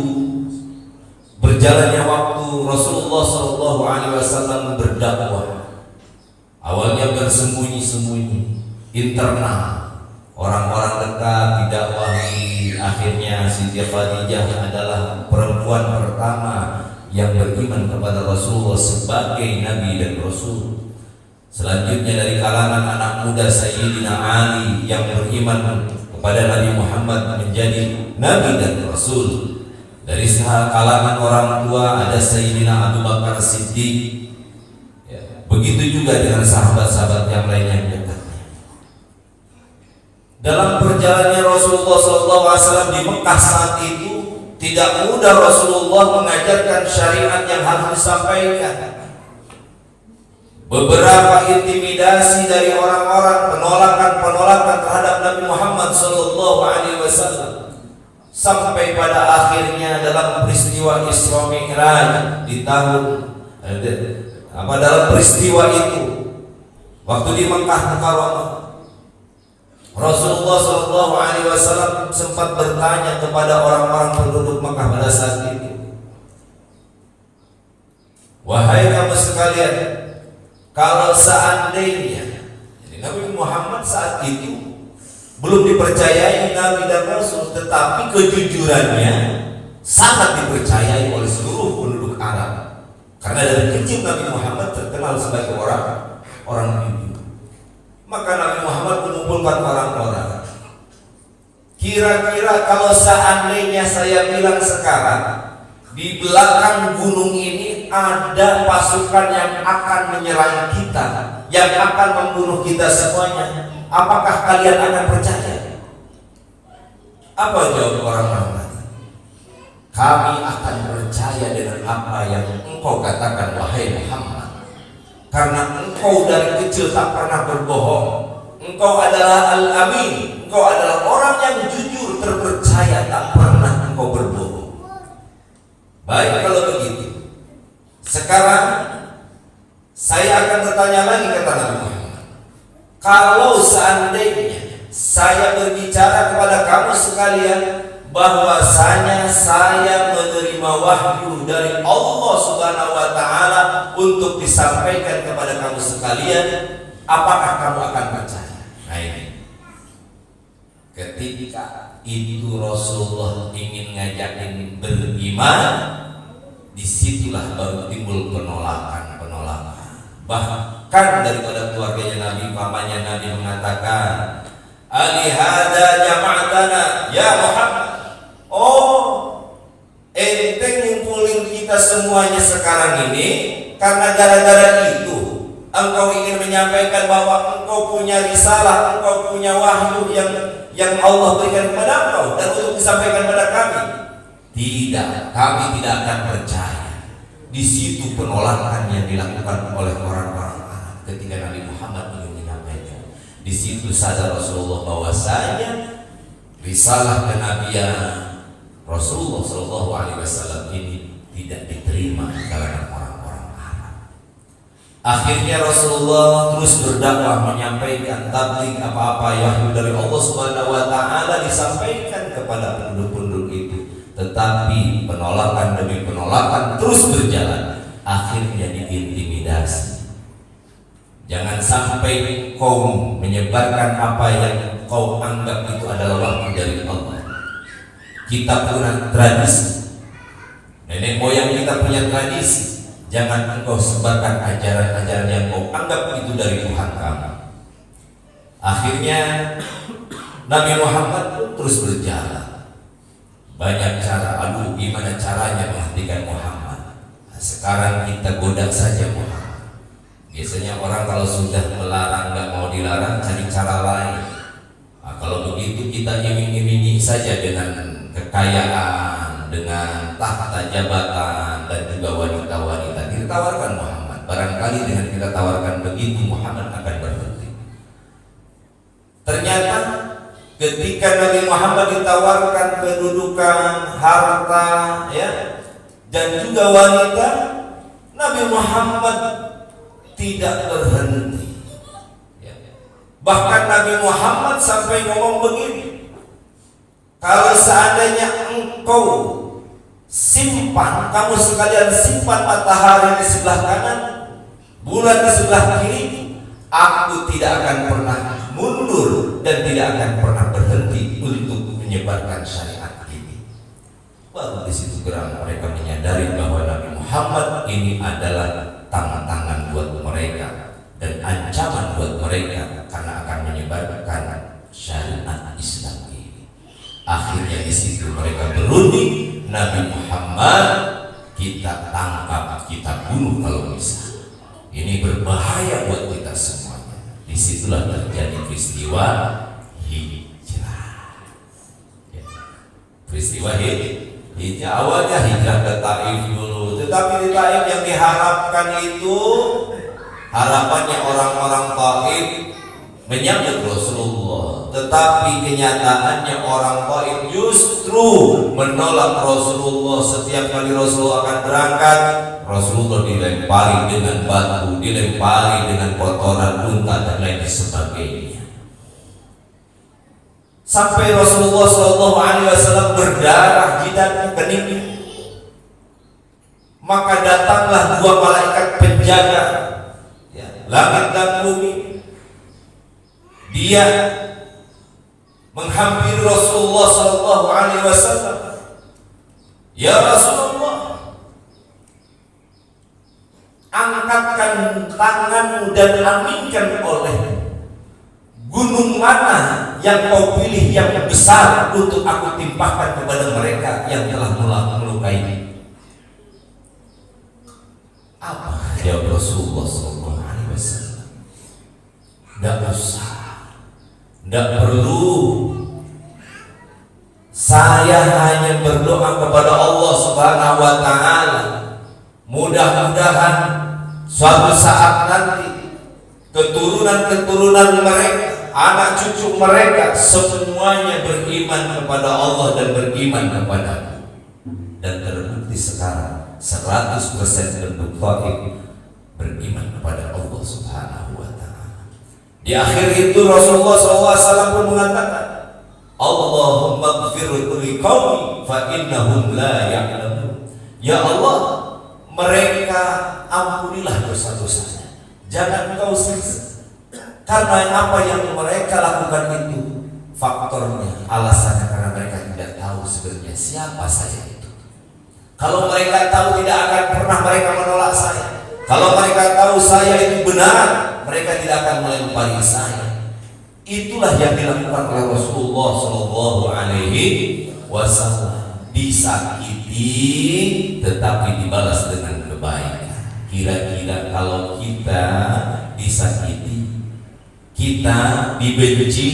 berjalannya waktu Rasulullah SAW berdakwah. Awalnya bersembunyi-sembunyi, internal, orang-orang dekat didakwahi. Akhirnya Siti Khadijah adalah perempuan pertama yang beriman kepada Rasulullah sebagai Nabi dan Rasul. Selanjutnya dari kalangan anak muda Sayyidina Ali yang beriman kepada Nabi Muhammad menjadi Nabi dan Rasul. Dari kalangan orang tua ada Sayyidina Abu Bakar Siddiq, ya. Begitu juga dengan sahabat-sahabat yang lainnya yang dekatnya. Dalam perjalanannya Rasulullah SAW di Mekah saat itu tidak mudah Rasulullah mengajarkan syariat yang harus disampaikan. Beberapa intimidasi dari orang-orang, penolakan terhadap Nabi Muhammad SAW, sampai pada akhirnya dalam peristiwa Isra Mi'raj di tahun dalam peristiwa itu waktu di Mekah Mukarramah, Rasulullah SAW sempat bertanya kepada orang-orang penduduk Mekah pada saat itu, wahai kamu sekalian, kalau seandainya Nabi Muhammad saat itu belum dipercayai Nabi dan Rasul, tetapi kejujurannya sangat dipercayai oleh seluruh penduduk Arab, karena dari kecil Nabi Muhammad terkenal sebagai orang jujur. Maka Nabi Muhammad mengumpulkan orang-orang. Kira-kira kalau seandainya saya bilang sekarang di belakang gunung ini ada pasukan yang akan menyerang kita, yang akan membunuh kita semuanya, apakah kalian akan percaya? Apa jawab orang-orang? Kami akan percaya dengan apa yang engkau katakan wahai Muhammad, karena engkau dari kecil tak pernah berbohong. Engkau adalah Al-Amin, engkau adalah orang yang jujur, terpercaya, tak pernah engkau berbohong. Baik kalau begitu, sekarang saya akan bertanya lagi, kata Nabi Muhammad, kalau seandainya saya berbicara kepada kamu sekalian bahwasanya saya menerima wahyu dari Allah Subhanahu wa Ta'ala untuk disampaikan kepada kamu sekalian, apakah kamu akan percaya? Nah ini, ketika itu Rasulullah ingin ngajakin beriman, disitulah baru timbul penolakan. Bahkan daripada keluarganya Nabi, pamannya Nabi mengatakan, alihada jama'atana ya Muhammad, oh ente ngumpulin kita semuanya sekarang ini karena gara-gara itu engkau ingin menyampaikan bahwa engkau punya risalah, engkau punya wahyu yang Allah berikan kepada engkau dan untuk disampaikan kepada kami. Tidak, kami tidak akan percaya. Di situ penolakan yang dilakukan oleh orang-orang Arab ketika Nabi Muhammad ingin menyampaikan. Di situ sadar Rasulullah bahwasanya risalah kenabian Rasulullah SAW ini tidak diterima di kalangan orang-orang Arab. Akhirnya Rasulullah terus berdakwah, menyampaikan tabligh, apa-apa wahyu dari Allah Subhanahu wa taala disampaikan kepada penduduk-penduduk itu. Tetapi penolakan demi penolakan terus berjalan. Akhirnya diintimidasi. Jangan sampai kau menyebarkan apa yang kau anggap itu adalah wahyu dari Allah. Kita punya tradisi, nenek moyang kita punya tradisi. Jangan engkau sebarkan ajaran-ajaran yang kau anggap itu dari Tuhan kamu. Akhirnya Nabi Muhammad pun terus berjalan. Banyak cara, aduh gimana caranya menghentikan Muhammad. Nah, sekarang kita goda saja Muhammad. Biasanya orang kalau sudah melarang, nggak mau dilarang, cari cara lain. Nah, kalau begitu kita iming-imingi saja dengan kekayaan, dengan tahta jabatan, dan juga wanita-wanita. Kita tawarkan Muhammad. Barangkali dengan kita tawarkan begitu, Muhammad akan berhenti. Ternyata ketika Nabi Muhammad ditawarkan kedudukan, harta, ya, dan juga wanita, Nabi Muhammad tidak berhenti. Bahkan Nabi Muhammad sampai ngomong begini, kalau seandainya engkau simpan, kamu sekalian simpan matahari di sebelah kanan, bulan di sebelah kiri, aku tidak akan pernah mundur dan tidak akan pernah berhenti untuk menyebarkan syariat ini. Baru di situ geram mereka menyadari bahwa Nabi Muhammad ini adalah tantangan buat mereka dan ancaman buat mereka karena akan menyebarkan syariat Islam ini. Akhirnya di situ mereka berunding, Nabi Muhammad kita tangkap, kita bunuh kalau bisa. Ini berbahaya buat kita semuanya. Disitulah terjadi peristiwa hijrah. Peristiwa hijrah awalnya hijrah ke Taif dulu, tetapi di Taif yang diharapkan itu harapannya orang-orang Taif menyambut Rasulullah, tetapi kenyataannya orang Taif justru menolak Rasulullah. Setiap kali Rasulullah akan berangkat, Rasulullah dilempari dengan batu, dilempari dengan kotoran unta dan lain sebagainya. Sampai Rasulullah SAW berdarah jidatnya, kening. Maka datanglah dua malaikat penjaga, ya, langit dan bumi. Dia menghampiri Rasulullah SAW. Ya Rasulullah, angkatkan tanganmu dan aminkan oleh gunung mana yang kau pilih yang besar untuk aku timpahkan kepada mereka yang telah melukai. Apa jawab Rasulullah SAW? Tidak usah, tidak perlu. Saya hanya berdoa kepada Allah Subhanahu wa taala. Mudah-mudahan suatu saat nanti keturunan-keturunan mereka, anak cucu mereka semuanya beriman kepada Allah dan beriman kepadamu. Dan terbukti sekarang 100% penduduk Taif beriman kepada Allah Subhanahu wa taala. Di akhir itu Rasulullah SAW pun mengatakan, Allahumma ighfir li qaumi fa innahum la ya'lamun. Ya Allah, mereka ampunilah dosa-dosanya, jangan engkau siksa. Karena apa yang mereka lakukan itu faktornya, alasannya karena mereka tidak tahu sebenarnya siapa saya itu. Kalau mereka tahu, tidak akan pernah mereka menolak saya. Kalau mereka tahu saya itu benar, mereka tidak akan melempari saya. Itulah yang dilakukan oleh Rasulullah SAW. Disakiti tetapi dibalas dengan kebaikan. Kira-kira kalau kita disakiti, kita dibenci,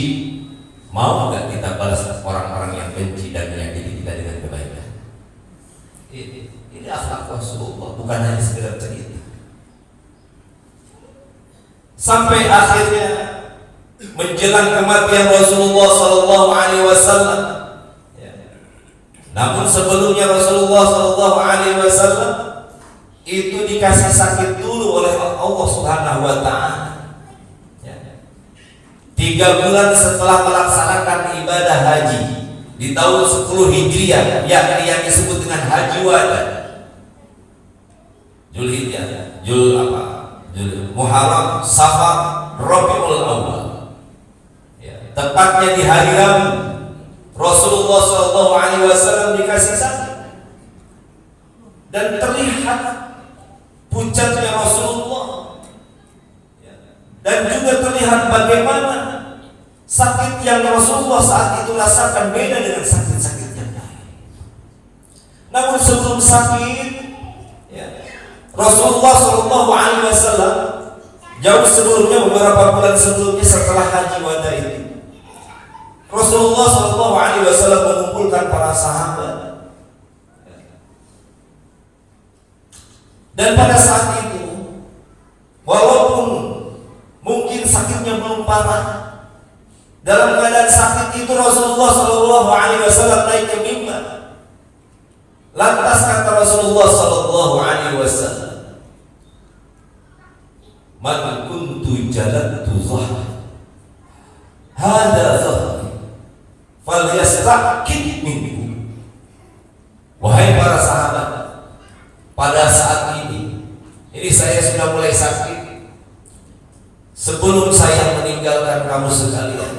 mau nggak kita balas orang-orang yang benci dan menyakiti kita dengan kebaikan? Ini akhlak Rasulullah, bukan hanya sekedar cerita. Sampai akhirnya menjelang kematian Rasulullah SAW, Namun sebelumnya Rasulullah Shallallahu Alaihi Wasallam itu dikasih sakit dulu oleh Allah Subhanahu Wa Taala. 3 bulan setelah melaksanakan ibadah haji di tahun 10 Hijriah, yakni yang disebut dengan Haji Wada, Zulhijjah, Muharram, Safar, Rabiul Awal. Tepatnya di hari Rabu, Rasulullah Shallallahu Alaihi Wasallam dikasih sakit dan terlihat pucatnya Rasulullah, dan juga terlihat bagaimana sakit yang Rasulullah saat itu rasakan beda dengan sakit-sakit yang lain. Namun sebelum sakit, Rasulullah Shallallahu Alaihi Wasallam jauh sebelumnya, beberapa bulan sebelumnya setelah Haji Wada itu, Rasulullah Shallallahu Alaihi Wasallam mengumpulkan para sahabat, dan pada saat itu, walaupun mungkin sakitnya belum parah, dalam keadaan sakit itu Rasulullah Shallallahu Alaihi Wasallam naik ke mimbar. Lantas kata Rasulullah Shallallahu Alaihi Wasallam, "Man kuntu jalantu zahri, hada zahri, falyastaqim minhu." Wahai para sahabat, pada saat ini saya sudah mulai sakit. Sebelum saya meninggalkan kamu sekalian,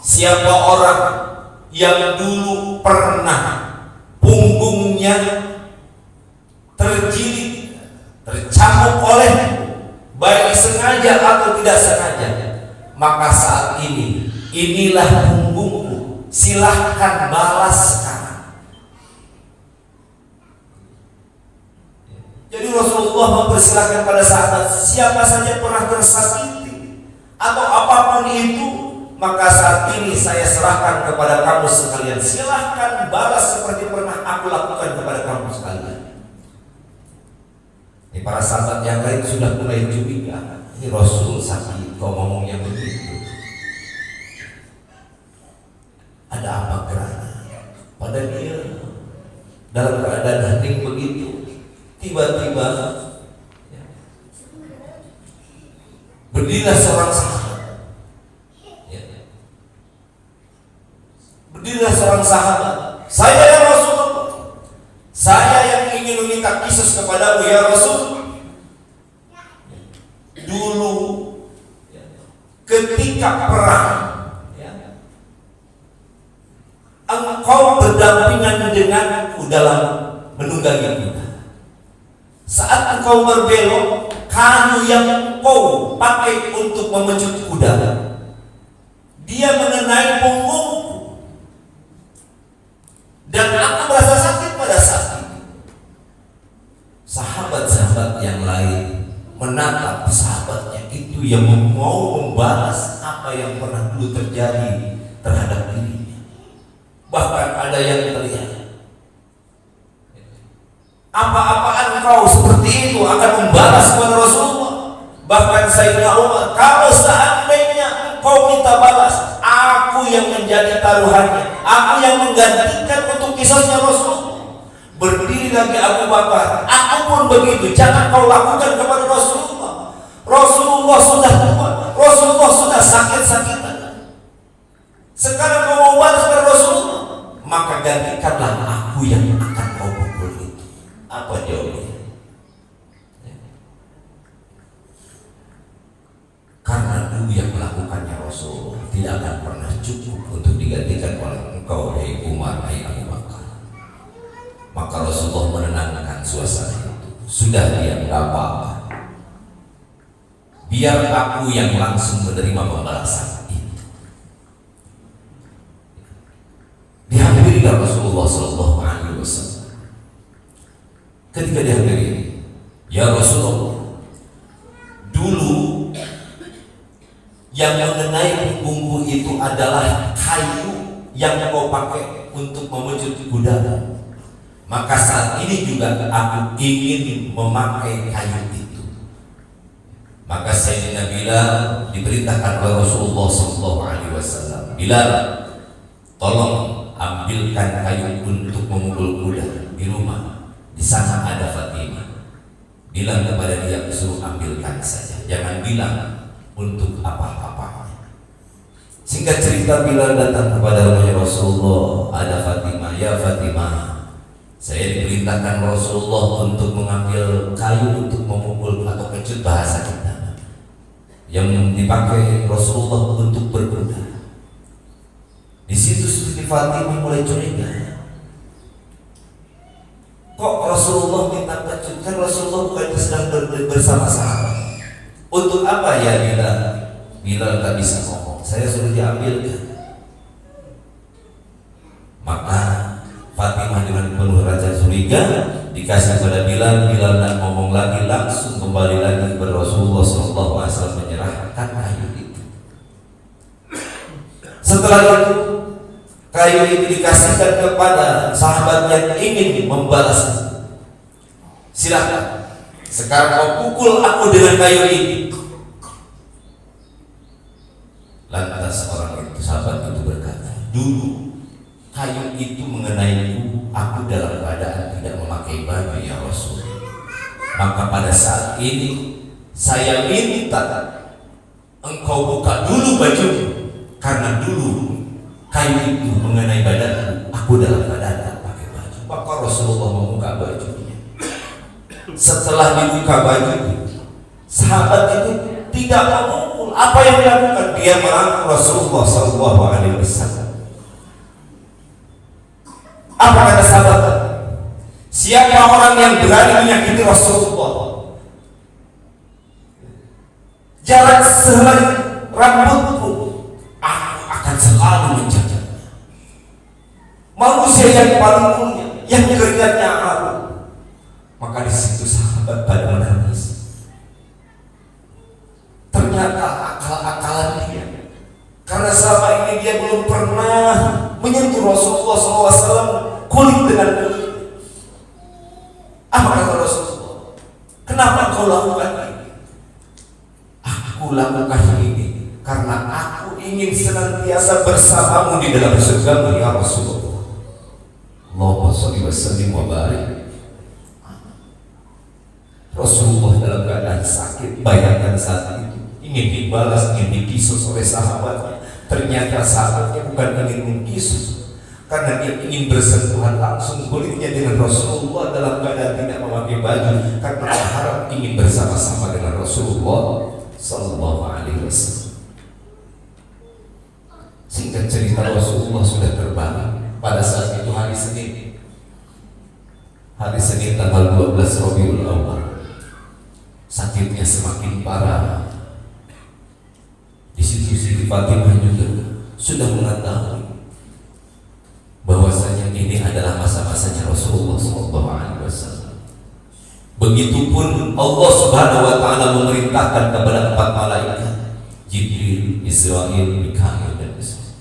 siapa orang yang dulu pernah punggungnya terjilid, tercambuk oleh, baik sengaja atau tidak sengaja, maka saat ini, inilah punggungku, silahkan balas sekarang. Jadi Rasulullah mempersilahkan pada sahabat, siapa saja pernah tersakiti atau apapun itu, maka saat ini saya serahkan kepada kamu sekalian. Silahkan balas seperti pernah aku lakukan kepada kamu sekalian. Ini para sahabat yang lain sudah mulai curiga, ini Rasul sakit kok ngomong yang begitu. Ada apa gerangan pada dia dalam keadaan hening begitu? Tiba-tiba berdirilah seorang sahabat. Berdirilah seorang sahabat. Saya ya Rasulullah, saya yang ingin meminta kisos kepadamu ya Rasul. Dulu ketika perang, engkau berdampingan denganku dalam menunggangi kuda. Saat engkau berbelok, kayu yang engkau pakai untuk memecut kuda, dia mengenai punggungku, dan aku merasa sakit pada saat itu. Sahabat-sahabat yang lain menatap sahabatnya itu yang mau membalas apa yang pernah dulu terjadi terhadap dirinya. Bahkan ada yang teriak, apa-apaan kau seperti itu akan membalas kepada Rasulullah. Bahkan Sayyidina Umar, kalau seandainya kau minta balas, aku yang menjadi taruhannya, aku yang menggantikan untuk kisahnya Rasulullah. Berdiri lagi Abu Bakar, aku pun begitu, jangan kau lakukan kepada Rasulullah. Rasulullah sudah tua, Rasulullah sudah sakit-sakitan. Sekarang kau mau balas kepada Rasulullah, maka gantikanlah aku yang akan kau pukul itu. Apa jawabnya? Karena dulu yang melakukannya Rasul tidak akan pernah cukup untuk digantikan oleh engkau, hai Umar, hai Abu Bakar. Maka Rasulullah menenangkan suasana itu. Sudah dia nggak apa-apa. Biar aku yang langsung menerima pembalasan itu. Dihampiri Rasulullah Sallallahu Alaihi Wasallam. Ketika dihampiri, ya Rasulullah, dulu yang mengenai punggungku itu adalah kayu yang kau pakai untuk memecut kuda. Maka saat ini juga aku ingin memakai kayu itu. Maka Sayyidina Bilal diperintahkan oleh Rasulullah SAW, Bilal, tolong ambilkan kayu untuk memukul kuda di rumah. Di sana ada Fatimah. Bilang kepada dia, suruh ambilkan saja, jangan bilang untuk apa-apa. Singkat cerita, Bilal datang kepada Rasulullah, ada Fatimah. Ya Fatimah, saya diperintahkan Rasulullah untuk mengambil kayu untuk memukul, atau kecut bahasa kita, yang dipakai Rasulullah untuk berkuda. Di situ Siti Fatimah mulai curiga. Kok Rasulullah minta kecut? Kan Rasulullah bukan sedang bersama sahabat. Untuk apa ya Bilal? Bilal tak bisa ngomong. Saya suruh diambilkan. Maka Fatimah dengan penuh rasa curiga dikasih pada Bilal. Bilal tak ngomong lagi, langsung kembali lagi kepada Rasulullah SAW, menyerahkan kayu itu. Setelah itu kayu itu dikasihkan kepada sahabat yang ingin membalas. Silakan, sekarang kau pukul aku dengan kayu ini. Lantas orang itu, sahabat itu berkata, dulu kayu itu mengenaiku, aku dalam keadaan tidak memakai baju ya Rasul. Maka pada saat ini saya minta engkau buka dulu bajumu, karena dulu kayu itu mengenai badanku, aku dalam keadaan tak pakai baju. Maka Rasulullah membuka bajunya. Setelah dibuka baju, sahabat itu tidak memukul. Apa yang dilakukan? Dia merangkul Rasulullah SAW. Apa kata sahabat? Siapa orang yang berani menyakiti Rasulullah, jarak sehelai rambutku, aku akan selalu menjaganya. Manusia yang paling mulia, yang keringatnya aku. Maka di situ sahabat pada menangis. Ternyata akal-akalan dia, karena selama ini dia belum pernah menyentuh Rasulullah SAW kulit dengan kulit. Apa kata Rasulullah? Kenapa kau lakukan ini? Aku lakukan ini karena aku ingin senantiasa bersamamu di dalam surgamu ya Rasulullah. Allahumma sholli wa sallim wa barik. Rasulullah dalam keadaan sakit, bayangkan saat itu ingin dibalas, ingin dikisus oleh sahabatnya. Ternyata sahabatnya bukan ingin mengkisus, karena dia ingin bersentuhan langsung kulitnya dengan Rasulullah dalam keadaan tidak memakai baju, karena berharap ingin bersama-sama dengan Rasulullah Sallallahu Alaihi Wasallam. Singkat cerita, Rasulullah sudah terbang pada saat itu hari Senin tanggal 12 Rabiul Awal. Sakitnya semakin parah. Di situ Siti Fatimah juga sudah mengetahui bahwasanya ini adalah masa-masanya Rasulullah SAW. Begitupun Allah Subhanahu Wa Taala memerintahkan kepada 4 malaikat, Jibril, Israil, Mikail dan Israil,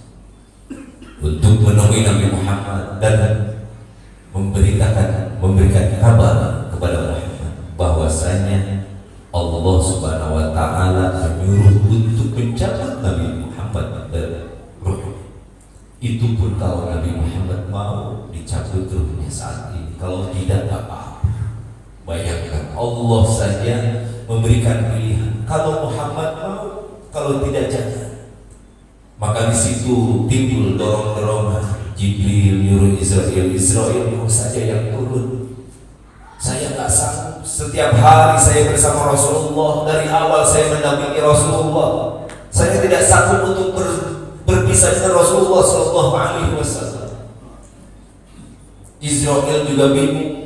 untuk menemui Nabi Muhammad dan memberikan kabar kepada Muhammad bahwasanya Allah Subhanahu Wa Taala menyuruh untuk mencabut Nabi Muhammad dari ruh. Itu pun kalau Nabi Muhammad mau dicabut ruhnya saat ini, kalau tidak apa-apa. Bayangkan, Allah saja memberikan pilihan. Kalau Muhammad mau, kalau tidak jangan. Maka di situ timbul dorong-dorongan. Jibril nyuruh Israel mau saja yang turun. Saya tak sanggup. Setiap hari saya bersama Rasulullah, dari awal saya mendampingi Rasulullah. Saya tidak sanggup untuk berpisah dengan Rasulullah Sallallahu Alaihi Wasallam. Israel juga bingung.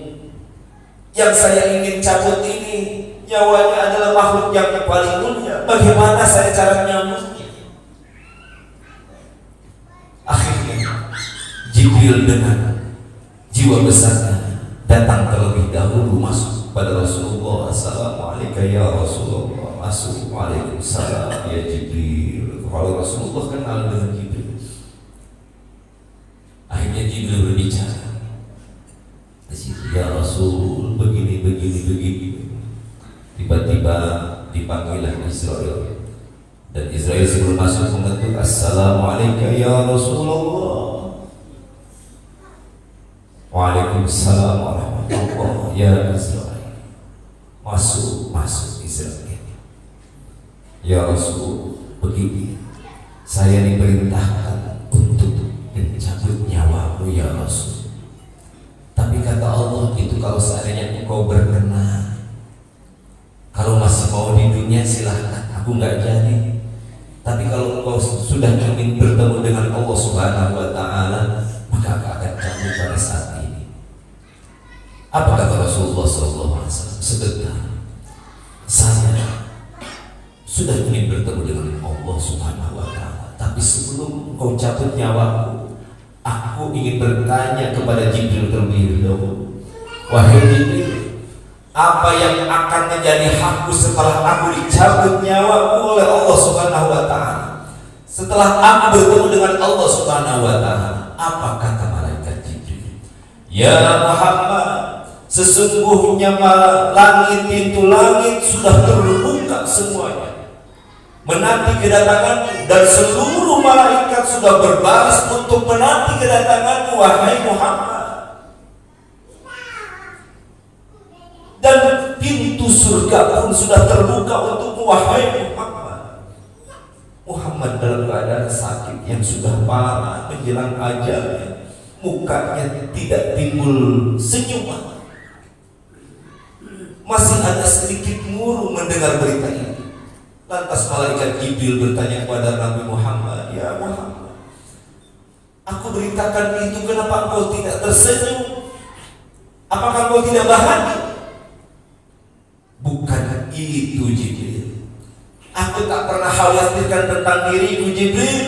Yang saya ingin cabut ini nyawanya adalah makhluk yang paling mulia. Bagaimana saya cara nyambutnya? Akhirnya Jibril dengan jiwa besarnya datang terlebih dahulu, masuk pada Rasulullah. Assalamualaikum ya Rasulullah. Masuk. Waalaikumsalam ya Jibril. Kalau Rasulullah kenal dengan Jibril. Akhirnya Jibril berbicara. Ya Rasul, begini. Tiba-tiba dipanggillah Israel. Dan Israel sebelum masuk mengetuk, Assalamualaikum ya Rasulullah. Waalaikumsalam warahmatullahi wabarakatuh. Ya Israel, masuk Israel. Ya Rasul, begini, saya diperintahkan untuk mencabut nyawamu ya Rasul. Tapi kata Allah, itu kalau seandainya engkau berkenan, kalau masih mau di dunia silahkan, aku nggak jadi. Tapi kalau engkau sudah ingin bertemu dengan Allah Subhanahu wa Ta'ala, maka akan cabut pada saat ini. Apa kata Rasulullah SAW? Sebentar, saya sudah ingin bertemu dengan Allah Subhanahu wa Ta'ala, tapi sebelum engkau cabut nyawaku, aku ingin bertanya kepada Jibril terlebih dahulu. Wahai Jibril, apa yang akan menjadi hakku setelah aku dicabut nyawaku oleh Allah Subhanahu wa Ta'ala? Setelah aku bertemu dengan Allah Subhanahu wa Ta'ala, apa kata malaikat Jibril? Ya Muhammad, sesungguhnya langit, pintu langit sudah terbuka semuanya menanti kedatanganmu, dan seluruh malaikat sudah berbaris untuk menanti kedatanganmu, wahai Muhammad. Dan pintu surga pun sudah terbuka untukmu, wahai Muhammad. Muhammad dalam keadaan sakit yang sudah parah menjelang ajalnya, mukanya tidak timbul senyuman, masih ada sedikit murung mendengar berita ini. Lantas malaikat Jibril bertanya kepada Nabi Muhammad, ya Muhammad, aku beritakan itu, kenapa engkau tidak tersenyum? Apakah engkau tidak bahagia? Bukan itu Jibril, aku tak pernah khawatirkan tentang diriku Jibril.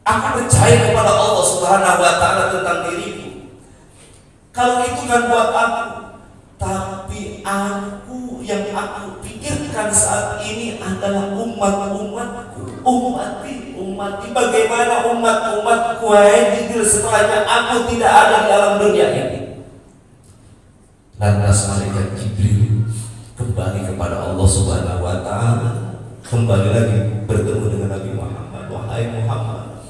Aku percaya kepada Allah Subhanahu wa Ta'ala tentang diriku. Kalau itu kan buat aku, tapi yang aku pikirkan saat ini adalah umat-umatku, ummati. Bagaimana umat-umatku, wahai Jibril, setelahnya aku tidak ada di alam dunia ini? Lantas malaikat Jibril kembali kepada Allah Subhanahu wa Ta'ala, kembali lagi bertemu dengan Nabi Muhammad. Wahai Muhammad,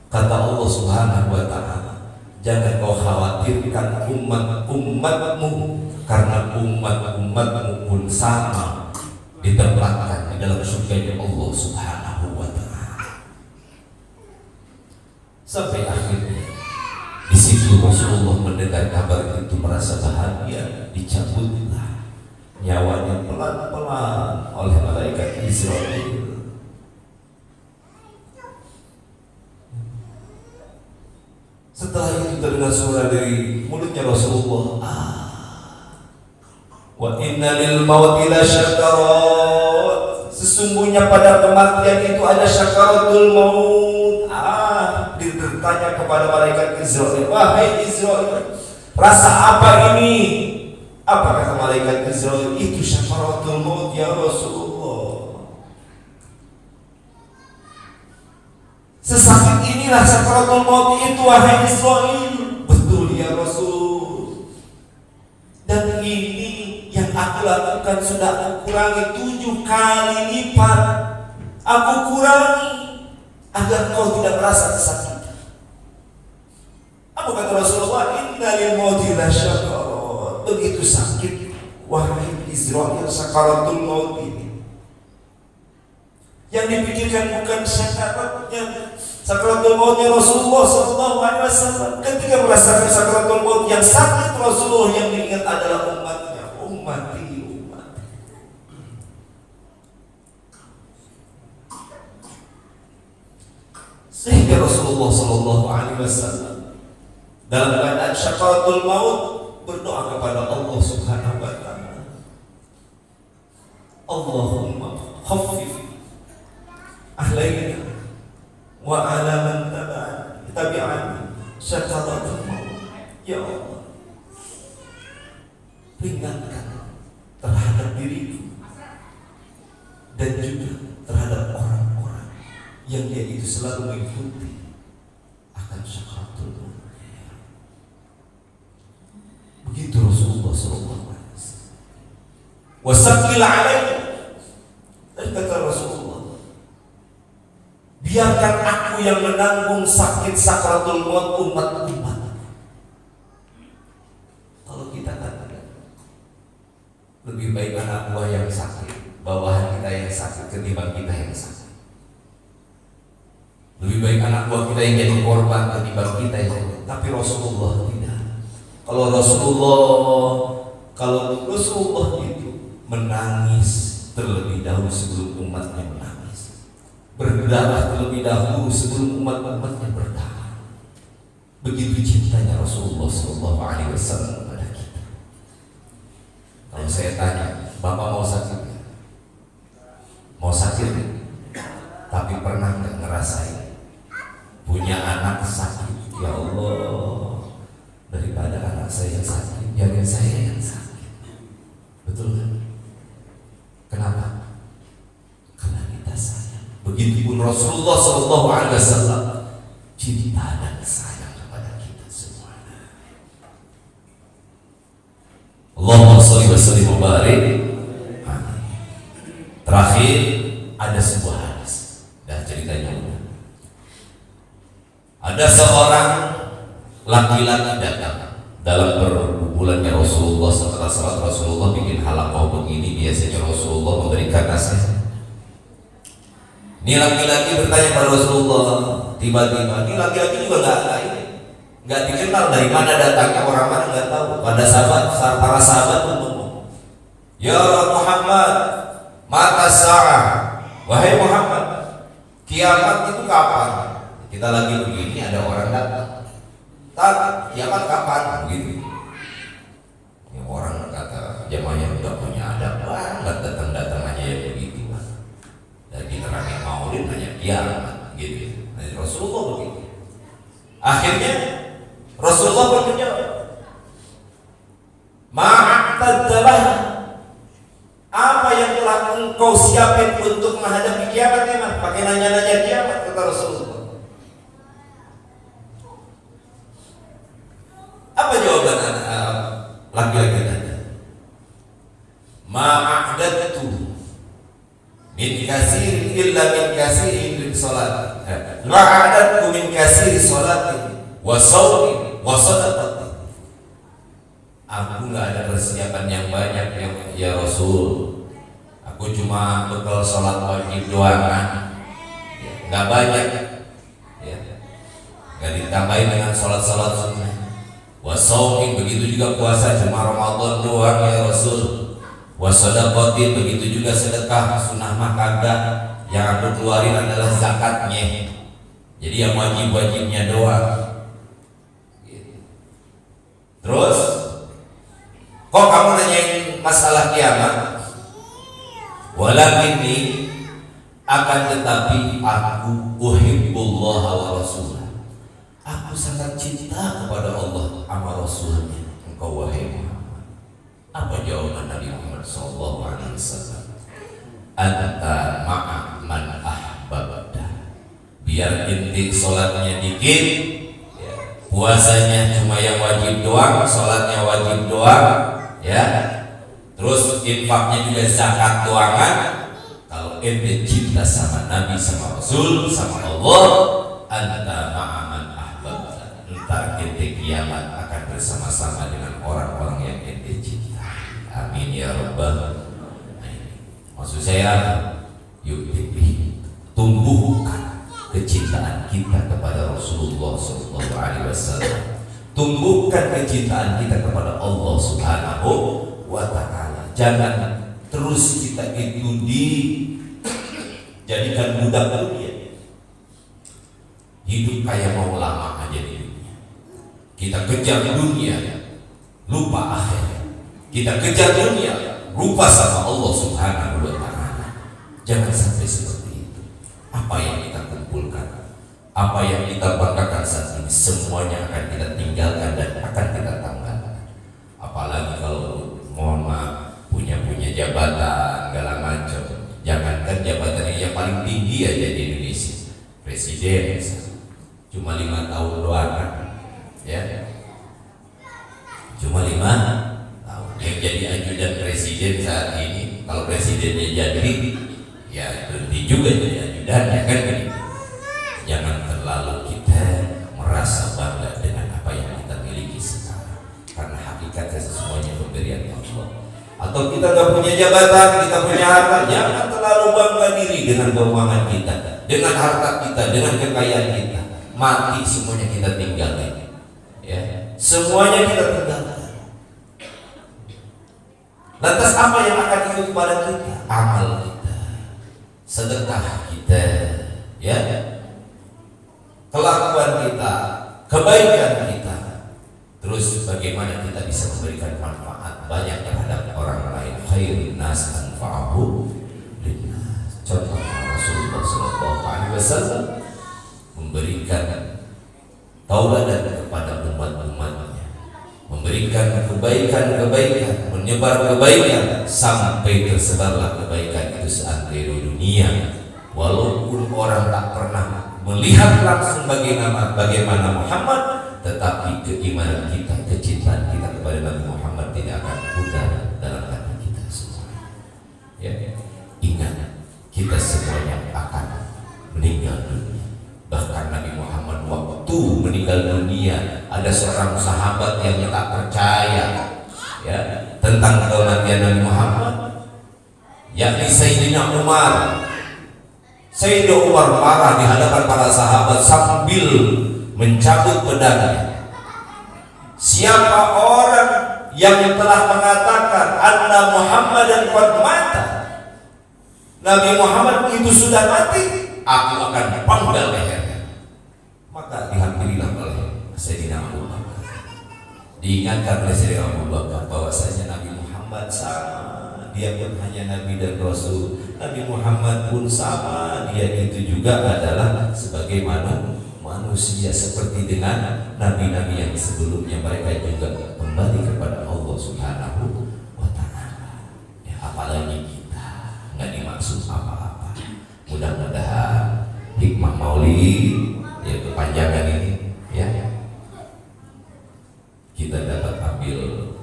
kata Allah Subhanahu wa Ta'ala, jangan kau khawatirkan umatmu, karena umatmu pun sama ditempatkan di dalam surga Allah Subhanahu wa Ta'ala. Sampai akhirnya di situ Rasulullah mendengar kabar itu merasa bahagia, dicabutlah nyawanya pelan-pelan oleh malaikat Israel. Setelah itu terdengar suara dari mulutnya Rasulullah, wa inna lil mauti la syakarat, sesungguhnya pada kematian itu ada syakaratul maut. Bertanya kepada malaikat Israel, wahai Israel, rasa apa ini? Apa kata malaikat Israel? Itu syakaratul maut ya Rasulullah. Sesakit inilah syakaratul maut itu, wahai Israel. Betul ya Rasul. Dan ini yang aku lakukan sudah aku kurangi 7 kali lipat. Aku kurangi agar kau tidak merasa kesakitan. Apa kata Rasulullah? Inna lil mauti la syakarat. Begitu sakit, wahai Israel, sakaratul maut ini. Yang dipikirkan bukan syakaratnya, sakaratul mautnya Rasulullah SAW. Ketika merasakan sakaratul maut yang sakit, Rasulullah yang diingat adalah umatnya, ummati. Sehingga Rasulullah SAW dalam keadaan syakaratul maut berdoa kepada Allah Subhanahu wa Ta'ala, Allahumma khaffif alaina wa ala man tabi'ani syakaratul maut. Ya Allah, ringankan terhadap diriku dan juga terhadap orang-orang yang dia itu selalu mengikuti akan syakaratul maut. Begitu Rasulullah SAW. Wasakil alaih, dan kata Rasulullah, biarkan aku aku yang menanggung sakit sakratul maut umat-umat. Kalau kita katakan lebih baik anak buah yang sakit, bawahan kita yang sakit ketimbang kita yang sakit. Lebih baik anak buah kita yang jadi korban ketimbang kita yang jadi. Tapi Rasulullah tidak. Kalau Rasulullah itu menangis terlebih dahulu sebelum umatnya menangis, berdarah terlebih dahulu sebelum umat-umatnya berdarah. Begitu cintanya Rasulullah SAW kepada kita. Kalau saya tanya, Bapak mau sakit? Mau sakit? Tapi pernah nggak ngerasain punya anak sakit? Ya Allah, daripada anak saya yang sakit, biarin saya yang sakit. Betul kan? Kenapa? Karena kita sayang. Begitupun Rasulullah SAW cinta dan sayang kepada kita semua. Allahumma sholli wa sallim wa barik. Terakhir ada sebuah hadis dan ceritanya. Ada seorang laki-laki datang dalam perbulannya Rasulullah. Setelah salat Rasulullah bikin halaqah begini, biasanya Rasulullah memberikan nasihat. Ini laki-laki bertanya pada Rasulullah, tiba-tiba ini laki-laki juga nggak dikenal dari mana datangnya, orang mana nggak tahu. Pada para sahabat pun ngomong, ya Muhammad, mata sa'ah, wahai Muhammad, kiamat itu kapan? Kita lagi begini, ada orang datang, kiamat kapan? Begitu. Yang orang kata jamaahnya udah punya adab banget, datang aja ya begitu. Dan kita rame maulid hanya kiamat, gitu. Nah, Rasulullah begitu. Akhirnya Rasulullah berjawab, ma'tadalah, apa yang telah engkau siapin untuk menghadapi kiamat ini? Pakai nanya-nanya kiamat, kata Rasulullah. Apa jawaban laki-laki tadi? Ma'adatu min kasir illa min kasir min salat. Ma'adatu min kasir salat wa shawmi wa sadaqah. Aku nggak ada persiapan yang banyak ya Rasul. Aku cuma bekal sholat wajib doang kan, nggak banyak, ya. Nggak ditambahin dengan sholat sunnah. Wasaumin, begitu juga puasa cuma Ramadan doang ya Rasul. Wasadaqatin, begitu juga sedekah sunnah mah kagak. Yang aku keluarin adalah zakatnya. Jadi yang wajib-wajibnya doang. Terus kok kamu nanyain masalah kiamat? Walakinni, akan tetapi aku uhibbullah wa rasulah. Aku sangat cinta kepada Allah sama Rasulnya. Engkau wahai Muhammad. Apa jawaban Nabi Muhammad SAW? Anta ma'a man ahbabta. Biar inti sholatnya dikit, puasanya cuma yang wajib doang, sholatnya wajib doang, ya. Terus infaknya juga zakat doangan. Kalau ente cinta sama Nabi, sama Rasul, sama Allah, anta ma'aman ahbabta. Ntar ente kiamat akan bersama-sama dengan orang-orang yang ente cinta. Amin ya rabbal alamin. Maksud saya, yuk tumbuhkan kecintaan kita kepada Rasulullah SAW. Tumbuhkan kecintaan kita kepada Allah Subhanahu wa ta'ala. Jangan terus kita itu dijadikan budak dunia. Hidup kayak mau lama aja di dunia. Kita kejar dunia, lupa akhirat. Kita kejar dunia, lupa sama Allah Subhanahu wa ta'ala. Jangan sampai seperti itu. Apa yang kita kumpulkan, apa yang kita banggakan saat ini, semuanya akan kita tinggalkan dan akan kita tanggalkan. Apalagi kalau mohon maaf punya jabatan segala macam. Jangankan jabatan yang paling tinggi aja di Indonesia, presiden cuma 5 tahun doang kan, ya, cuma 5 tahun. Yang jadi ajudan presiden saat ini, kalau presidennya jadi, ya berhenti juga jadi ajudannya kan begitu. Jangan mengatakan semuanya pemberian Allah. Atau kita nggak punya jabatan, kita punya harta, jangan terlalu bangga diri dengan keuangan kita, dengan harta kita, dengan kekayaan kita. Mati semuanya kita tinggalkan, ya, semuanya kita tinggalkan. Lantas apa yang akan ikut pada kita? Amal kita, sedekah kita, ya, kelakuan kita, kebaikan kita. Terus bagaimana kita bisa memberikan manfaat banyak terhadap orang lain. Khairin nas anfa'uhum linnas. Contoh Rasulullah SAW memberikan tauladan kepada umat-umatnya, memberikan kebaikan-kebaikan, menyebar kebaikan sampai tersebarlah kebaikan itu seantero dunia. Walaupun orang tak pernah melihat langsung bagaimana Muhammad, tetapi keimanan kita, kecintaan kita kepada Nabi Muhammad tidak akan pudar dalam hati kita semua. Ya, ingat, kita semuanya akan meninggal dunia. Bahkan Nabi Muhammad waktu meninggal dunia, ada seorang sahabat yang tak percaya, ya, tentang kematian Nabi Muhammad, yakni Sayyidina Umar. Sayyidina Umar marah di hadapan para sahabat sambil mencabut pedangnya. Siapa orang yang telah mengatakan anna Muhammadan qad mata, Nabi Muhammad itu sudah mati, aku akan penggal lehernya. Maka dihampirilah oleh Sayyidina Abu Bakar. Diingatkan oleh Sayyidina Abu Bakar bahwasanya Nabi Muhammad sama, dia pun hanya Nabi dan Rasul. Nabi Muhammad pun sama, dia itu juga adalah sebagaimana manusia seperti dengan nabi-nabi yang sebelumnya, mereka juga kembali kepada Allah Subhanahu wa Ta'ala. Ya, apalagi kita nggak dimaksud apa-apa. Mudah-mudahan hikmah maulid, ya, kepanjangan ini, ya, kita dapat ambil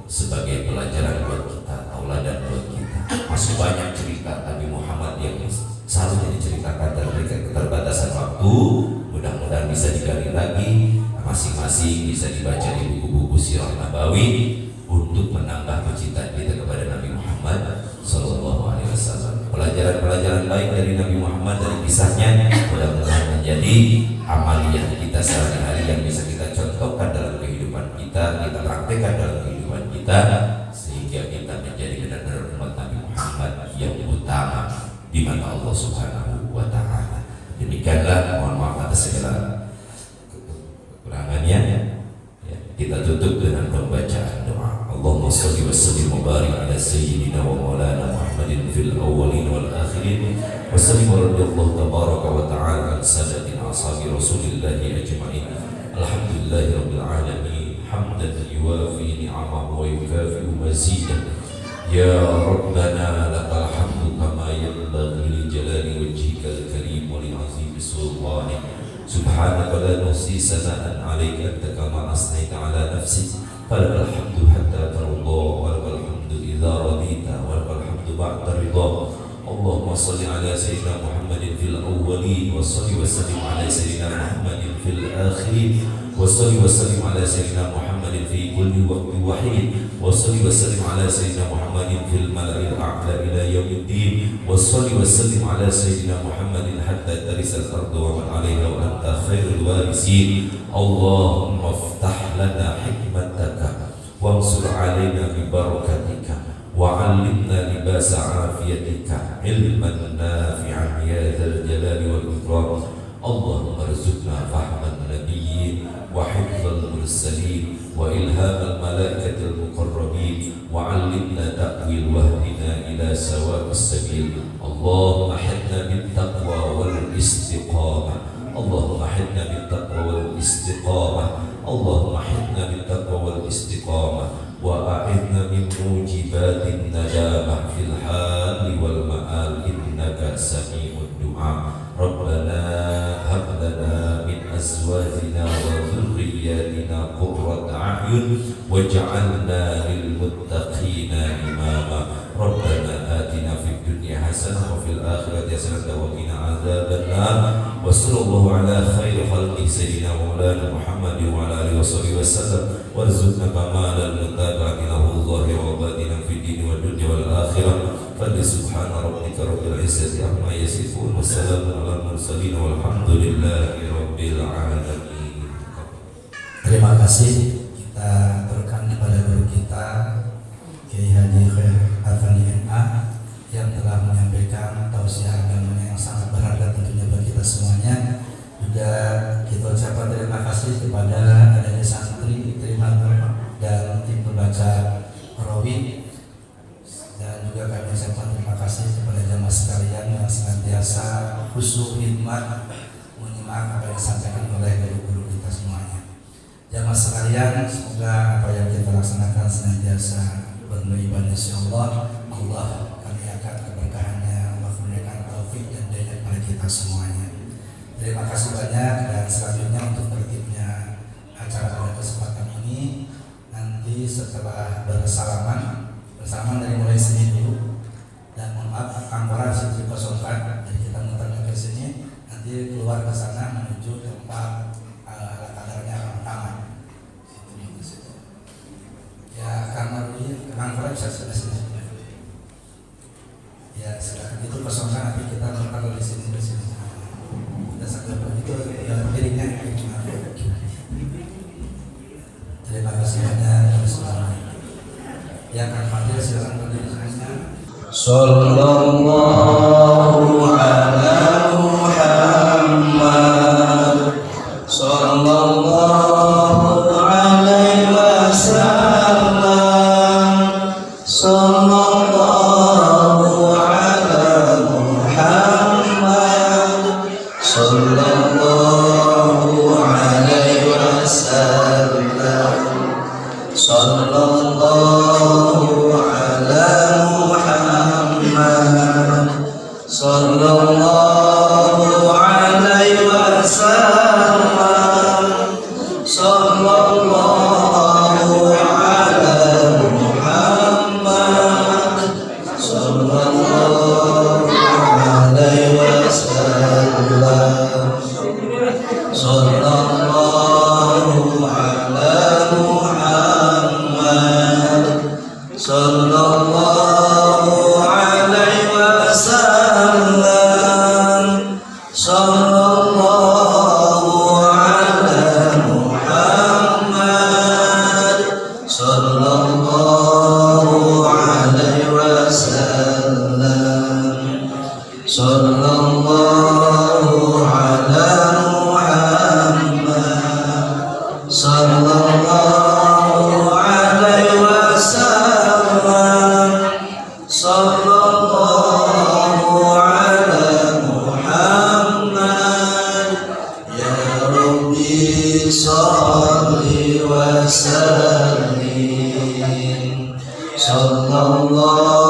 sebagai pelajaran buat kita, tauladan buat kita. Masih banyak cerita Nabi Muhammad yang seharusnya diceritakan dalam keterbatasan waktu. Mudah-mudahan bisa digali lagi, masing-masing bisa dibaca di buku-buku sirah nabawi untuk menambah kecintaan kita kepada Nabi Muhammad SAW. Pelajaran-pelajaran baik dari Nabi Muhammad, dari kisahnya, mudah-mudahan menjadi amaliyah kita sehari-hari yang bisa kita contohkan dalam kehidupan kita, kita praktekkan dalam kehidupan kita, sehingga kita menjadi benar-benar umat Nabi Muhammad yang utama di mata Allah Subhanahu wa Ta'ala. Demikianlah, mohon maaf atas segala kekurangannya, ya, kita tutup dengan pembacaan doa. Allahumma shalli wa sallim wa barik ala sayyidina wa maulana Muhammadin fil awwalin wal akhirin, wa sallim wa radiyallahu tabaraka wa ta'ala an sadatina ashabi rasulillahi ajma'in. Alhamdulillahi rabbil alamin, hamdan yuwafi ni'amahu wa yukafi'u mazidah. Ya Rabbana lakal hamdu kama yanbaghi li jalali wajhikal karim wa li 'azimi sultanik. Subhanaka la nuhsi sana'an 'alaika anta kama asnaita 'ala nafsik. Falakal hamdu hatta tarda wa lakal hamdu idza radita wa lakal hamdu ba'da ridha. Allahumma shalli 'ala sayyidina Muhammadin fil awwalin wa shalli wa sallim 'ala sayyidina Muhammadin fil akhirin wa shalli wa sallim 'ala sayyidina Muhammadin fi kulli waqtin wahid. وصلي وسلم على سيدنا محمد في الملأ الأعلى إلى يوم الدين وصلي وسلم على سيدنا محمد حتى ترث الأرض ومن عليها وأنت خير الوارثين اللهم افتح لنا حكمتك وانصر علينا ببركتك وعلمنا لباس عافيتك علما نافعا يا ذا الجلال والإكرام اللهم ارزقنا فهم النبيين وحفظ المرسلين وإلهام الملائكة المقربين وعلمنا تأويل واهدنا إلى سواء السبيل اللهم حدنا بالتقوى والاستقامة اللهم حدنا بالتقوى والاستقامة اللهم حدنا بالتقوى والاستقامة وأعذنا من موجبات الندامة في الحال والمآل إنك سميع الدعاء ربنا هب لنا من أزواجنا وذرياتنا قرة أعين واجعلنا للمتقين إماما ربنا آتنا في الدنيا حسنة وفي الآخرة حسنة وقنا عذاب النار وصلى الله على خير خلقه سيدنا مولانا محمد وعلى آله وصحبه وسلم وارزقنا كمال المتابعة له الظاهر وباطنا في الدين والدنيا والآخرة فلسبحان ربك رب العزة عما يصفون والسلام على المرسلين والحمد لله رب العالمين. Terima kasih kita aturkan kepada guru kita Kiai Haji Khair Afandi MA yang telah menyampaikan tausiah agama yang sangat berharga tentunya bagi kita semuanya. Juga kita ucapkan terima kasih kepada adanya santri terima dan tim pembaca Rawi, dan juga kami ucapkan terima kasih kepada jamaah sekalian yang senantiasa khusyuk hikmat menyimak apa yang disampaikan oleh guru-guru kita semuanya. Jamaah sekalian, semoga apa yang kita laksanakan senantiasa beribadah insyaallah. Allah kami akan keberkahannya, Allah memberikan taufik dan daya kepada kita semuanya. Terima kasih banyak, dan selanjutnya untuk tertibnya acara pada kesempatan ini nanti setelah bersalaman dari mulai sini dulu, dan mohon maaf angkoran sini dikosongkan, jadi kita muter ke sini, nanti keluar ke sana menuju tempat alat kadarnya taman. Ya karena ini angkoran bisa sudah sini. Ya silakan itu kosongkan, nanti kita muter di sini. Kita sambil begitu ya piringnya. Terima kasih banyak semuanya. Yang akan hadir silakan berdiri semuanya. Sallallahu ala Muhammad Sallallahu alaihi wasallam Sallallahu ala Muhammad Sallallahu alaihi wasallam Sallallahu ala Muhammad Sallallahu alaihi wasallam Sallallahu ala Muhammad Sallallahu alaihi wasallam Sallallahu ala Muhammad Sallallahu alaihi wasallam Sallallahu ala Muhammad Sallallahu alaihi wasallam Sallallahu ala Muhammad Sallallahu alaihi wasallam Sallallahu ala Muhammad Ya Rabbi salli wa sallim Sallallahu